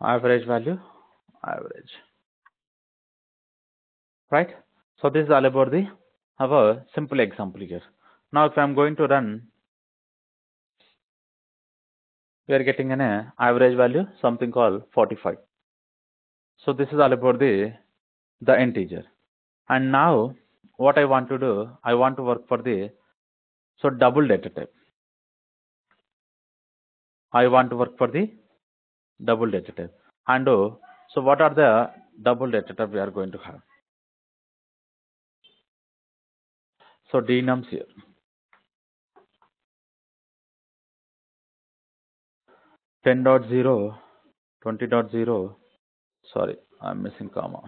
Average value, average. Right? So this is all about our simple example here. Now if I'm going to run, we are getting an average value, something called 45. So this is all about the integer. And now what I want to do, I want to work for so double data type. I want to work for the double data type. And so what are the double data type we are going to have? So denums here. 10.0, 20.0, sorry, I'm missing comma.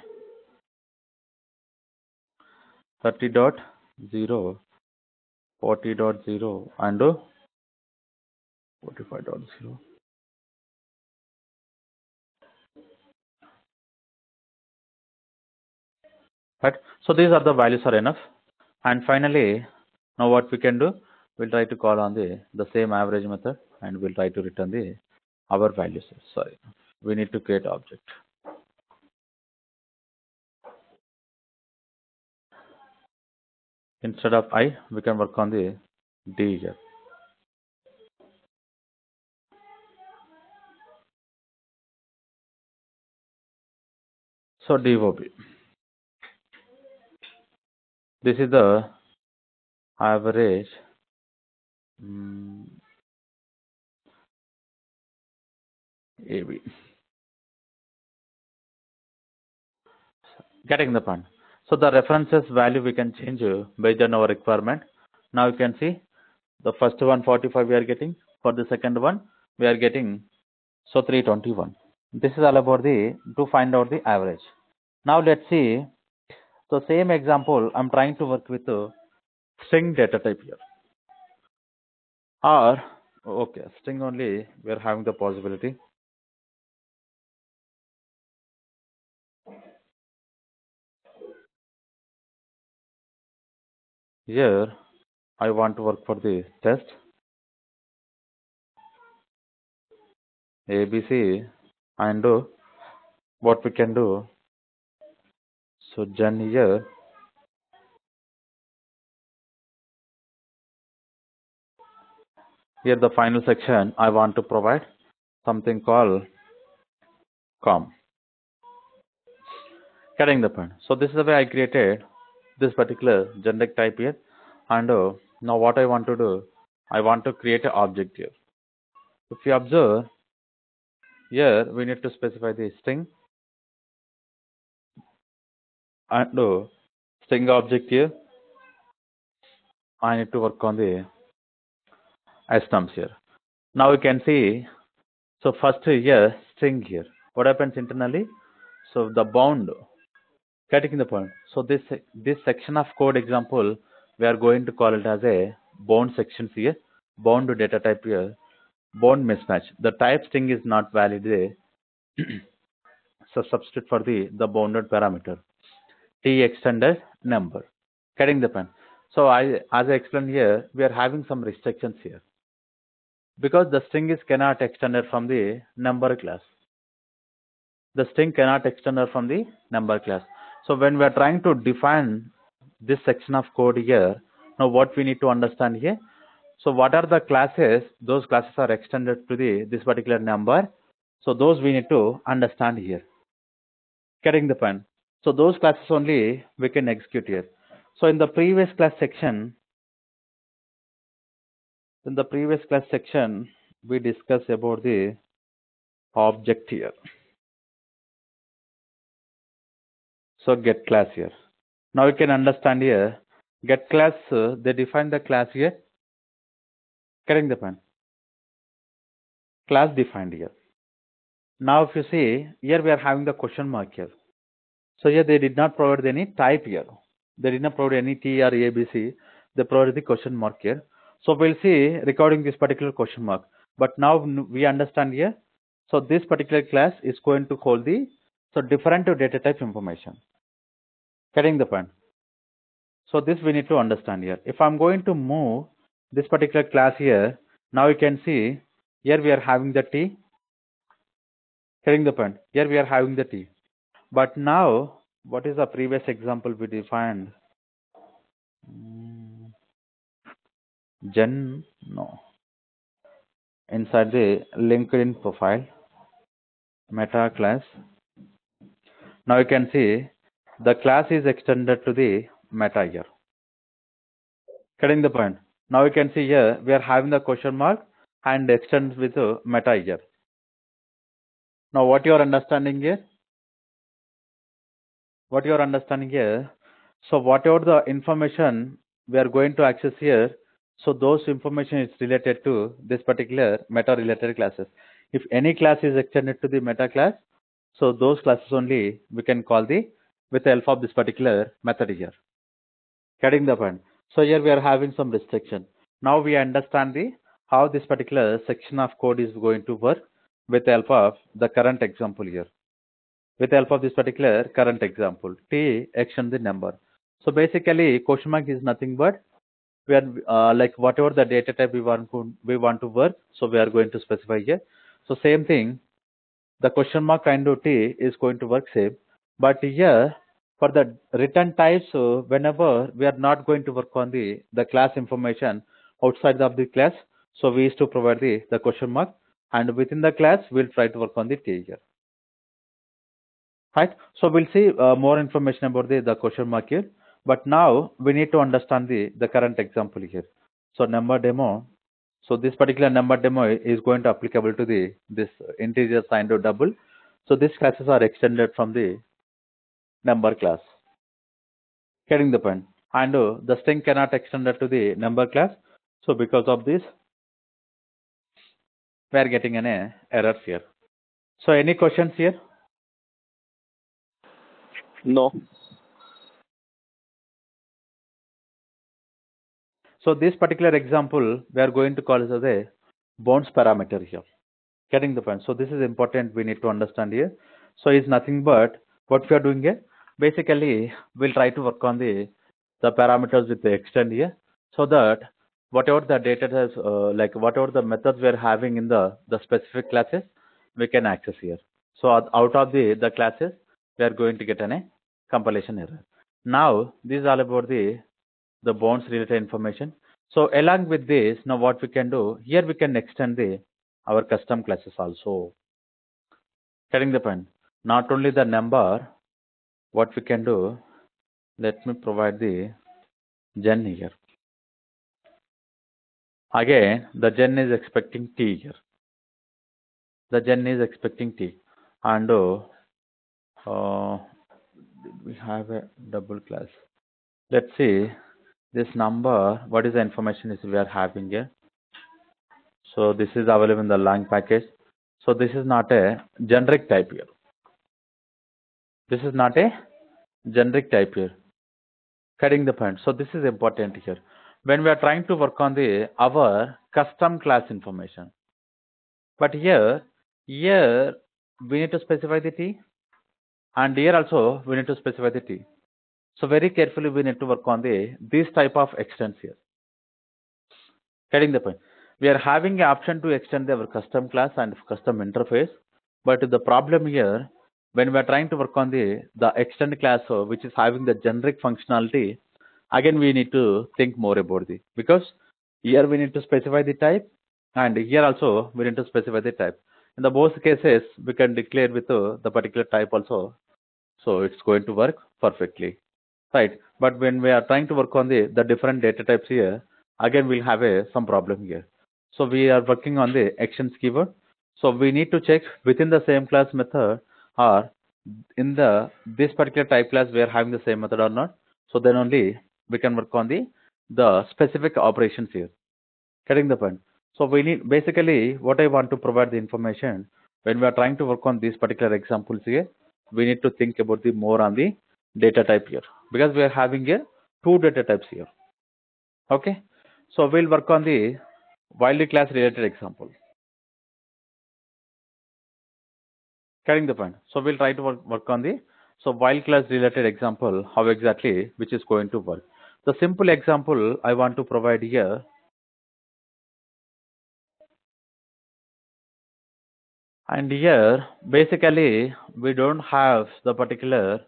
30.0, 40.0, and 45.0. Right. So these are the values are enough. And finally, now what we can do, we'll try to call on the same average method, and we'll try to return the our values. Sorry, we need to create object. Instead of I, we can work on the D here. So DOB. This is the average AB. Getting the point. So the references value we can change based on our requirement. Now you can see the first one 45 we are getting. For the second one we are getting 321. This is all about to find out the average. Now let's see. So same example, I'm trying to work with string data type here. Or okay, string only we are having the possibility. Here I want to work for the test ABC, and what we can do. So gen here the final section I want to provide something called com. Getting the point. So this is the way I created this particular generic type here, and now what I want to do, I want to create an object here. If you observe here, we need to specify the string and string object here. I need to work on the stumps here. Now you can see, so first here string here. What happens internally? So the bound, getting the point. So this section of code example, we are going to call it as a bound sections here, bound data type here, bound mismatch. The type string is not valid there. So substitute for the bounded parameter t extended number. Getting the point. So as I explained here, we are having some restrictions here because the string is cannot extended from the number class. The string cannot extended from the number class. So when we are trying to define this section of code here, now what we need to understand here. So what are the classes? Those classes are extended to this particular number. So those we need to understand here. Getting the point. So those classes only we can execute here. So in the previous class section, we discussed about the object here. So get class here. Now you can understand here. Get class, they define the class here. Getting the point. Class defined here. Now if you see here, we are having the question mark here. So here they did not provide any type here. They did not provide any T or ABC. They provided the question mark here. So we'll see recording this particular question mark. But now we understand here. So this particular class is going to hold the different data type information. Getting the point. So this we need to understand here. If I'm going to move this particular class here, now you can see here we are having the T. Getting the point. Here we are having the T. But now, what is the previous example we defined? Inside the LinkedIn profile, meta class. Now you can see the class is extended to the meta here. Getting the point. Now you can see here we are having the question mark and extends with meta here. Now what you are understanding here? What you are understanding here? So whatever the information we are going to access here, so those information is related to this particular meta related classes. If any class is extended to the meta class, so those classes only we can call with the help of this particular method here. Getting the point? So here we are having some restriction. Now we understand how this particular section of code is going to work with the help of the current example here. With the help of this particular current example, t extend the number. So basically, question mark is nothing but we are like whatever the data type we want to work. So we are going to specify here. So same thing, the question mark kind of t is going to work same, but here for the return types, whenever we are not going to work on the class information outside of the class, so we used to provide the question mark, and within the class we'll try to work on the t here. Right, so we'll see more information about the question mark here, but now we need to understand the current example here. So number demo, so this particular number demo is going to applicable to this integer signed to double. So these classes are extended from the number class. Getting the point? And the string cannot extend it to the number class. So because of this, we are getting an error here. So any questions here? No. So this particular example, we are going to call it as a bounds parameter here. Getting the point? So this is important. We need to understand here. So it's nothing but what we are doing here. Basically, we'll try to work on the parameters with the extend here, so that whatever the data types, like whatever the methods we are having in the specific classes, we can access here. So out of the classes, we are going to get a compilation error. Now this is all about the bounds related information. So along with this, now what we can do here, we can extend our custom classes also. Getting the point? Not only the number, what we can do, let me provide the gen here. Again, the gen is expecting t here. The gen is expecting t, and we have a double class. Let's see this number. What is the information is we are having here? So this is available in the lang package. So this is not a generic type here. This is not a generic type here. Getting the point? So this is important here. When we are trying to work on our custom class information, but here we need to specify the t, and here also we need to specify the t. So very carefully we need to work on this type of extends here. Getting the point? We are having the option to extend our custom class and custom interface, but the problem here, when we are trying to work on the extend class, which is having the generic functionality, again we need to think more about because here we need to specify the type, and here also we need to specify the type. In the both cases, we can declare with the particular type also, so it's going to work perfectly, right? But when we are trying to work on the different data types here, again we'll have some problem here. So we are working on the actions keyword. So we need to check within the same class method, or in this particular type class we are having the same method or not. So then only we can work on the specific operations here. Getting the point? So we need, basically what I want to provide the information, when we are trying to work on these particular examples here, we need to think about more on the data type here, because we are having here two data types here. Okay, so we'll work on the while class related example. Getting the point? So we'll try to work on so while class related example, how exactly which is going to work. The simple example I want to provide here. And here, basically, we don't have the particular,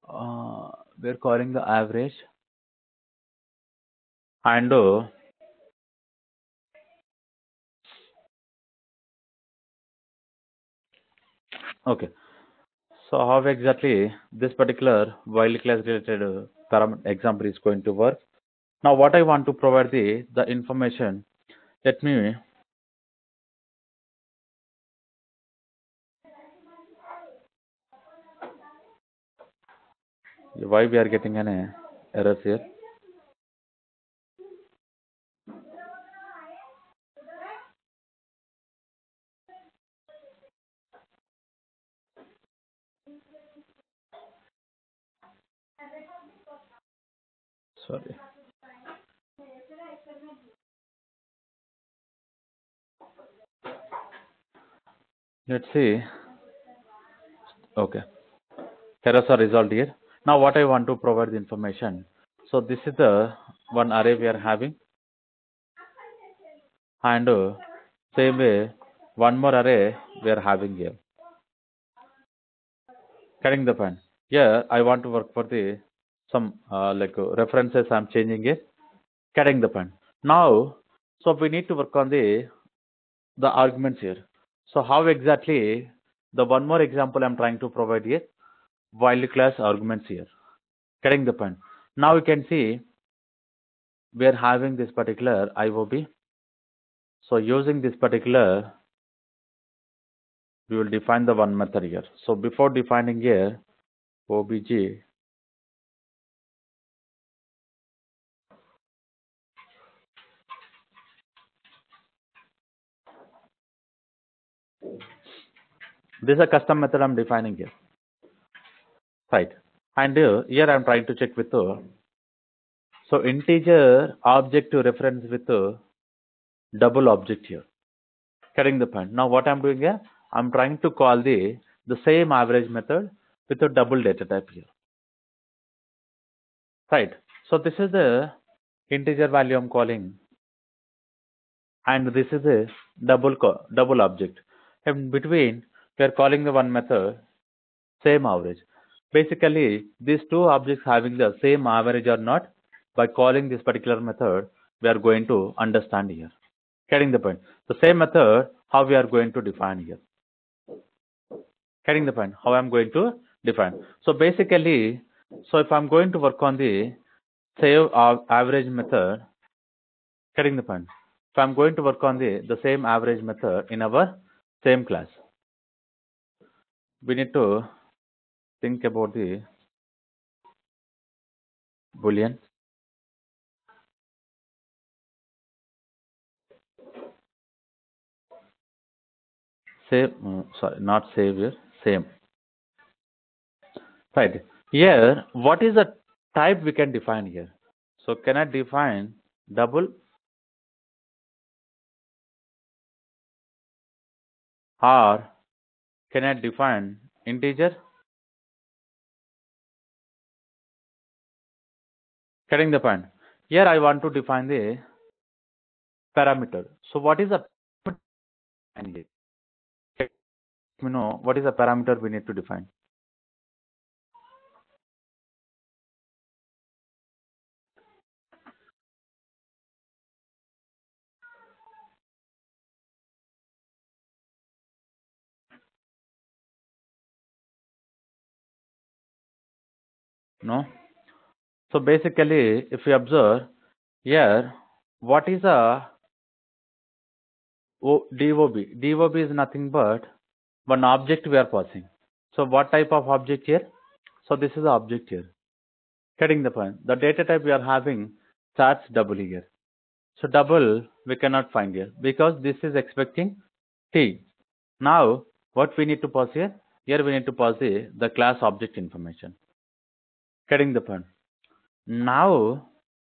we're calling the average, and okay. So how exactly this particular while class related example is going to work? Now, what I want to provide the information. Let me. Why we are getting an error here? Sorry. Let's see. Okay. Errors are resolved here. Now what I want to provide the information. So this is the one array we are having, and same way one more array we are having here. Getting the point. Here I want to work for the some references I'm changing it. Getting the point. Now, so we need to work on the arguments here. So how exactly the one more example I'm trying to provide here, while class arguments here. Getting the point. Now you can see we are having this particular IOB. So using this particular, we will define the one method here. So before defining here, obj this is a custom method I'm defining here, right? And here I'm trying to check with so integer object to reference with double object here. Getting the point. Now what I'm doing here, I'm trying to call the same average method with a double data type here, right? So this is the integer value I'm calling, and this is a double object. In between, we are calling the one method same average. Basically, these two objects having the same average or not, by calling this particular method, we are going to understand here. Getting the point. The same method, how we are going to define here. Getting the point. How I'm going to define. So basically, so if I'm going to work on the save average method, getting the point. If I'm going to work on the same average method in our same class, we need to think about the Boolean. Save, sorry, not save here, same. Right. Here, what is the type we can define here? So can I define double or can I define integer? Getting the point. Here I want to define the parameter. So what is the parameter? You know what is the parameter we need to define? No. So basically, if you observe here, what is a DOB? DOB is nothing but one object we are passing. So what type of object here? So this is the object here. Getting the point. The data type we are having starts double here. So double we cannot find here because this is expecting T. Now what we need to pass here? Here we need to pass the class object information. Getting the point. Now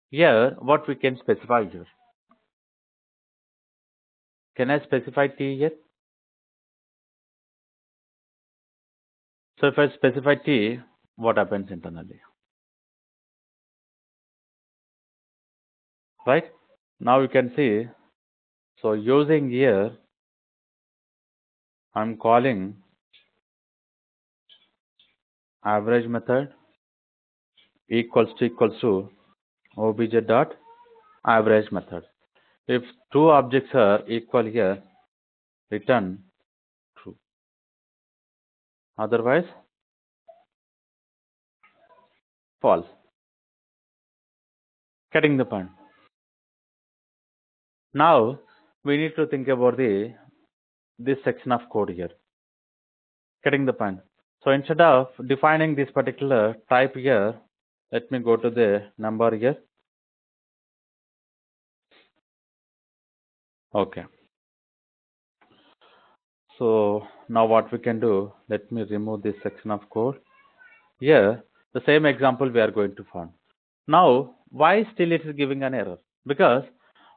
here what we can specify here? Can I specify T here? So if I specify T, what happens internally? Right? Now you can see, so using here, I'm calling average method equals to obj dot average method. If two objects are equal here, return true. Otherwise, false. Getting the point. Now we need to think about this section of code here. Getting the point. So instead of defining this particular type here, let me go to the number here. Okay. So now what we can do, let me remove this section of code. Here, the same example we are going to find. Now, why still it is giving an error? Because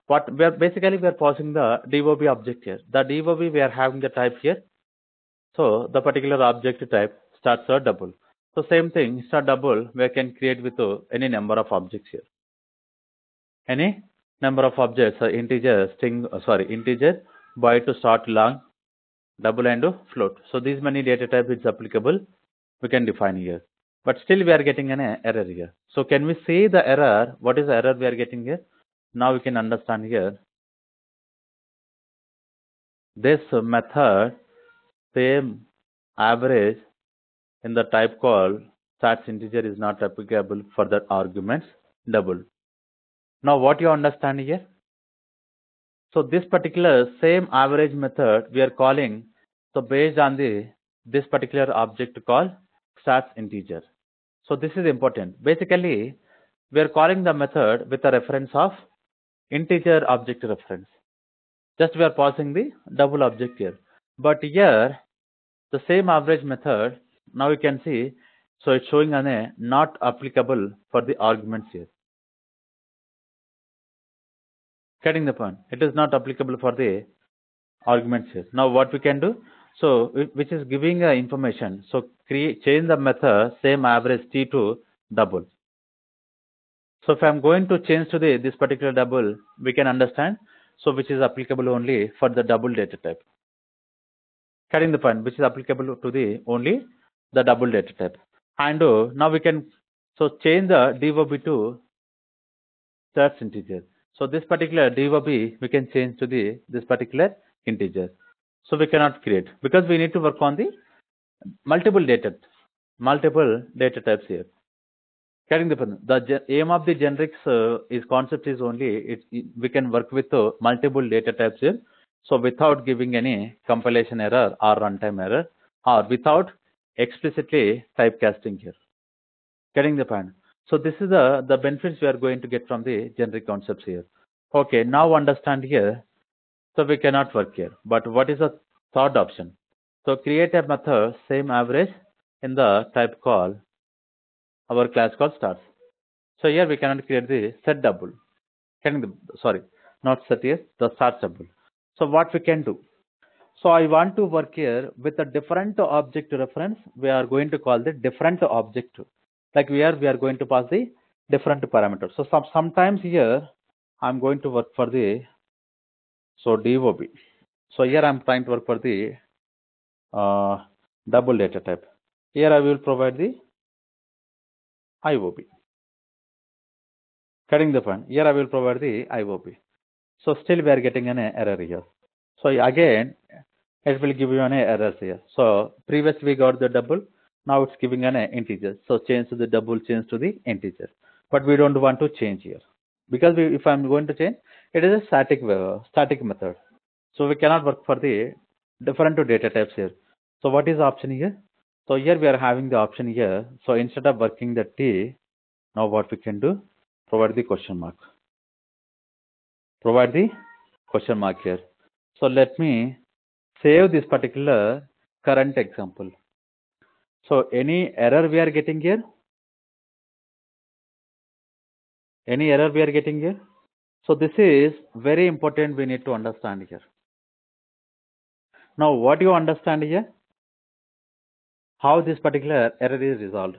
what we are basically we are passing the DOB object here. The DOB we are having the type here. So the particular object type starts a double. So same thing, start double we can create with any number of objects here. Any number of objects, integer, string, integer, byte to start long, double and float. So these many data type is applicable. We can define here. But still we are getting an error here. So can we see the error? What is the error we are getting here? Now we can understand here. This method same average in the type call stats integer is not applicable for the arguments double. Now what you understand here? So this particular same average method we are calling, so based on this particular object call stats integer. So this is important. Basically, we are calling the method with a reference of integer object reference. Just we are passing the double object here. But here, the same average method, now you can see, so it's showing an a not applicable for the arguments here. Getting the point? It is not applicable for the arguments here. Now what we can do? So which is giving information. So change the method same average t to double. So if I'm going to change to this particular double, we can understand. So which is applicable only for the double data type. Getting the point? Which is applicable to the only the double data type. And now we can change the DOB to stats integer. So this particular DOB we can change to this particular integer. So we cannot create because we need to work on the multiple data types here. Getting the point? The aim of the generics is concept is only we can work with multiple data types here. So without giving any compilation error or runtime error or without explicitly typecasting here. Getting the point? So this is the benefits we are going to get from the generic concepts here. Okay, now understand here. So we cannot work here. But what is the third option? So create a method same average in the type call our class called starts. So here we cannot create the set double. Not set here, the start double. So what we can do? So I want to work here with a different object reference. We are going to call the different object. Like we are going to pass the different parameters. So sometimes here I'm going to work for the DOB. So here I'm trying to work for the double data type. Here I will provide the IOB. Cutting the point. Here I will provide the IOB. So still we are getting an error here. So again it will give you an error here. So previously we got the double. Now it's giving an integer. So change to the double, change to the integer. But we don't want to change here because if I'm going to change, it is a static method. So we cannot work for the different data types here. So what is the option here? So here we are having the option here. So instead of working the T, now what we can do? Provide the question mark. Provide the question mark here. So let me save this particular current example. So any error we are getting here? Any error we are getting here? So this is very important we need to understand here. Now what you understand here? How this particular error is resolved.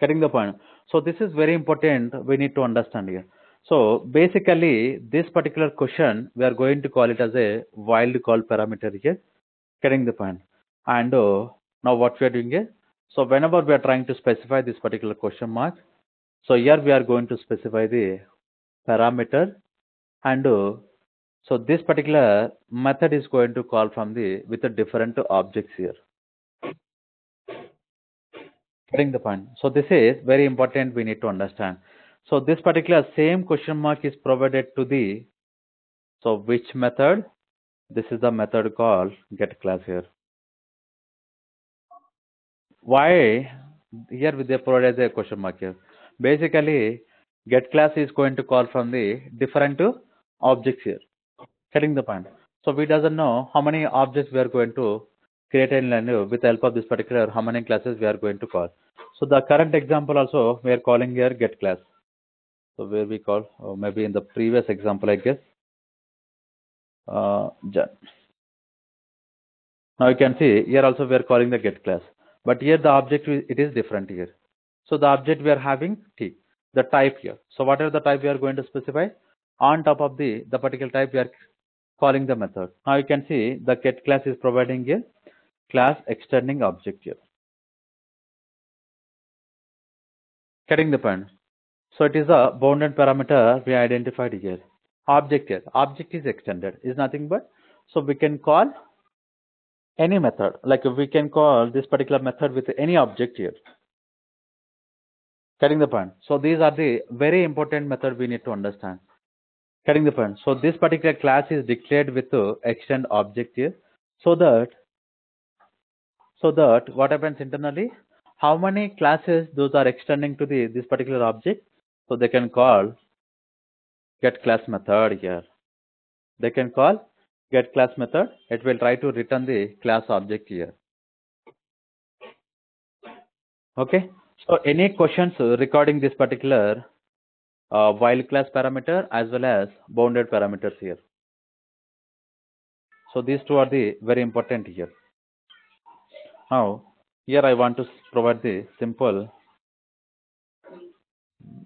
Getting the point? So this is very important we need to understand here. So basically this particular question we are going to call it as a wild call parameter here. Getting the point? And now what we are doing here? So whenever we are trying to specify this particular question mark, so here we are going to specify the parameter and so this particular method is going to call from with the different objects here. Getting the point? So this is very important we need to understand. So this particular same question mark is provided to so which method? This is the method called get class here. Why here they provided the question mark here? Basically get class is going to call from the different objects here. Getting the point? So we doesn't know how many objects we are going to create in with the help of this particular how many classes we are going to call. So the current example also we are calling here get class. So where we call maybe in the previous example I guess. Now you can see here also we are calling the get class, but here the object it is different here. So the object we are having T, the type here. So whatever the type we are going to specify, on top of the particular type we are calling the method. Now you can see the get class is providing a class extending object here. Getting the point? So it is a bounded parameter we identified here. Object here. Object is extended. Is nothing but, so we can call any method. Like we can call this particular method with any object here. Getting the point? So these are the very important method we need to understand. Getting the point? So this particular class is declared with the extend object here, so that what happens internally, how many classes those are extending to this particular object, so they can call get class method here. They can call get class method. It will try to return the class object here. Okay. So any questions regarding this particular while class parameter as well as bounded parameters here? So these two are the very important here. Now here I want to provide the simple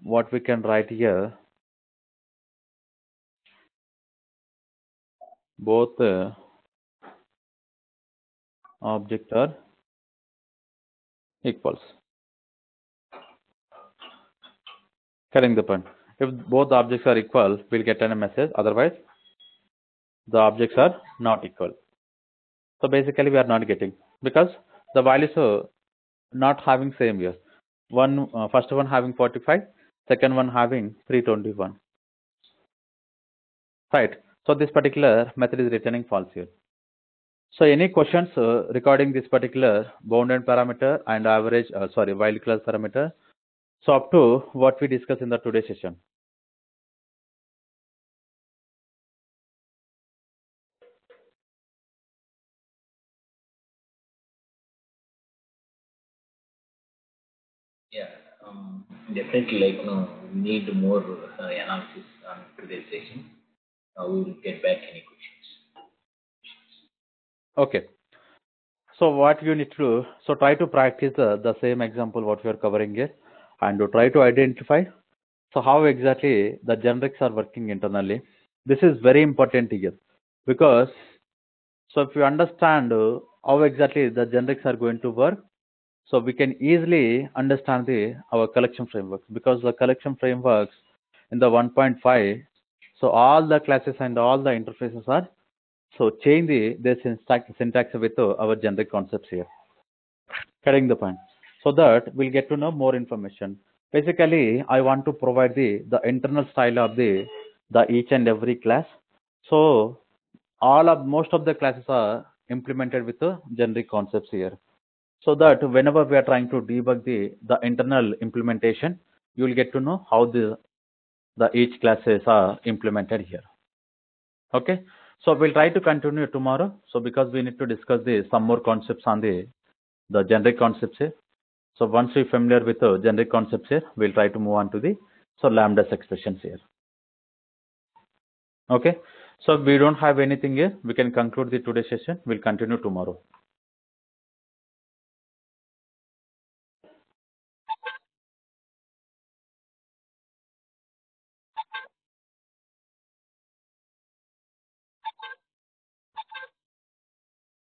what we can write here. Both objects are equals. Getting the point? If both objects are equal, we'll get a message. Otherwise, the objects are not equal. So basically, we are not getting, because the values are not having same here. First one having 45, second one having 321. Right. So this particular method is returning false here. So any questions regarding this particular bounded parameter and average, while class parameter? So up to what we discussed in the today's session. Yeah, definitely, like, we need more analysis on today's session. We will get back any questions. Okay. So what you need to do, so try to practice the same example what we are covering here, and to try to identify so how exactly the generics are working internally. This is very important here, because so if you understand how exactly the generics are going to work, so we can easily understand our collection frameworks, because the collection frameworks in the 1.5, so all the classes and all the interfaces are so change the syntax with our generic concepts here. Getting the point? So that we'll get to know more information. Basically, I want to provide the internal style of the each and every class. So most of the classes are implemented with the generic concepts here. So that whenever we are trying to debug the internal implementation, you will get to know how the each classes are implemented here. Okay. So we'll try to continue tomorrow. So because we need to discuss some more concepts on the generic concepts here. So once we're familiar with the generic concepts here, we'll try to move on to the lambdas expressions here. Okay. So we don't have anything here. We can conclude the today's session. We'll continue tomorrow.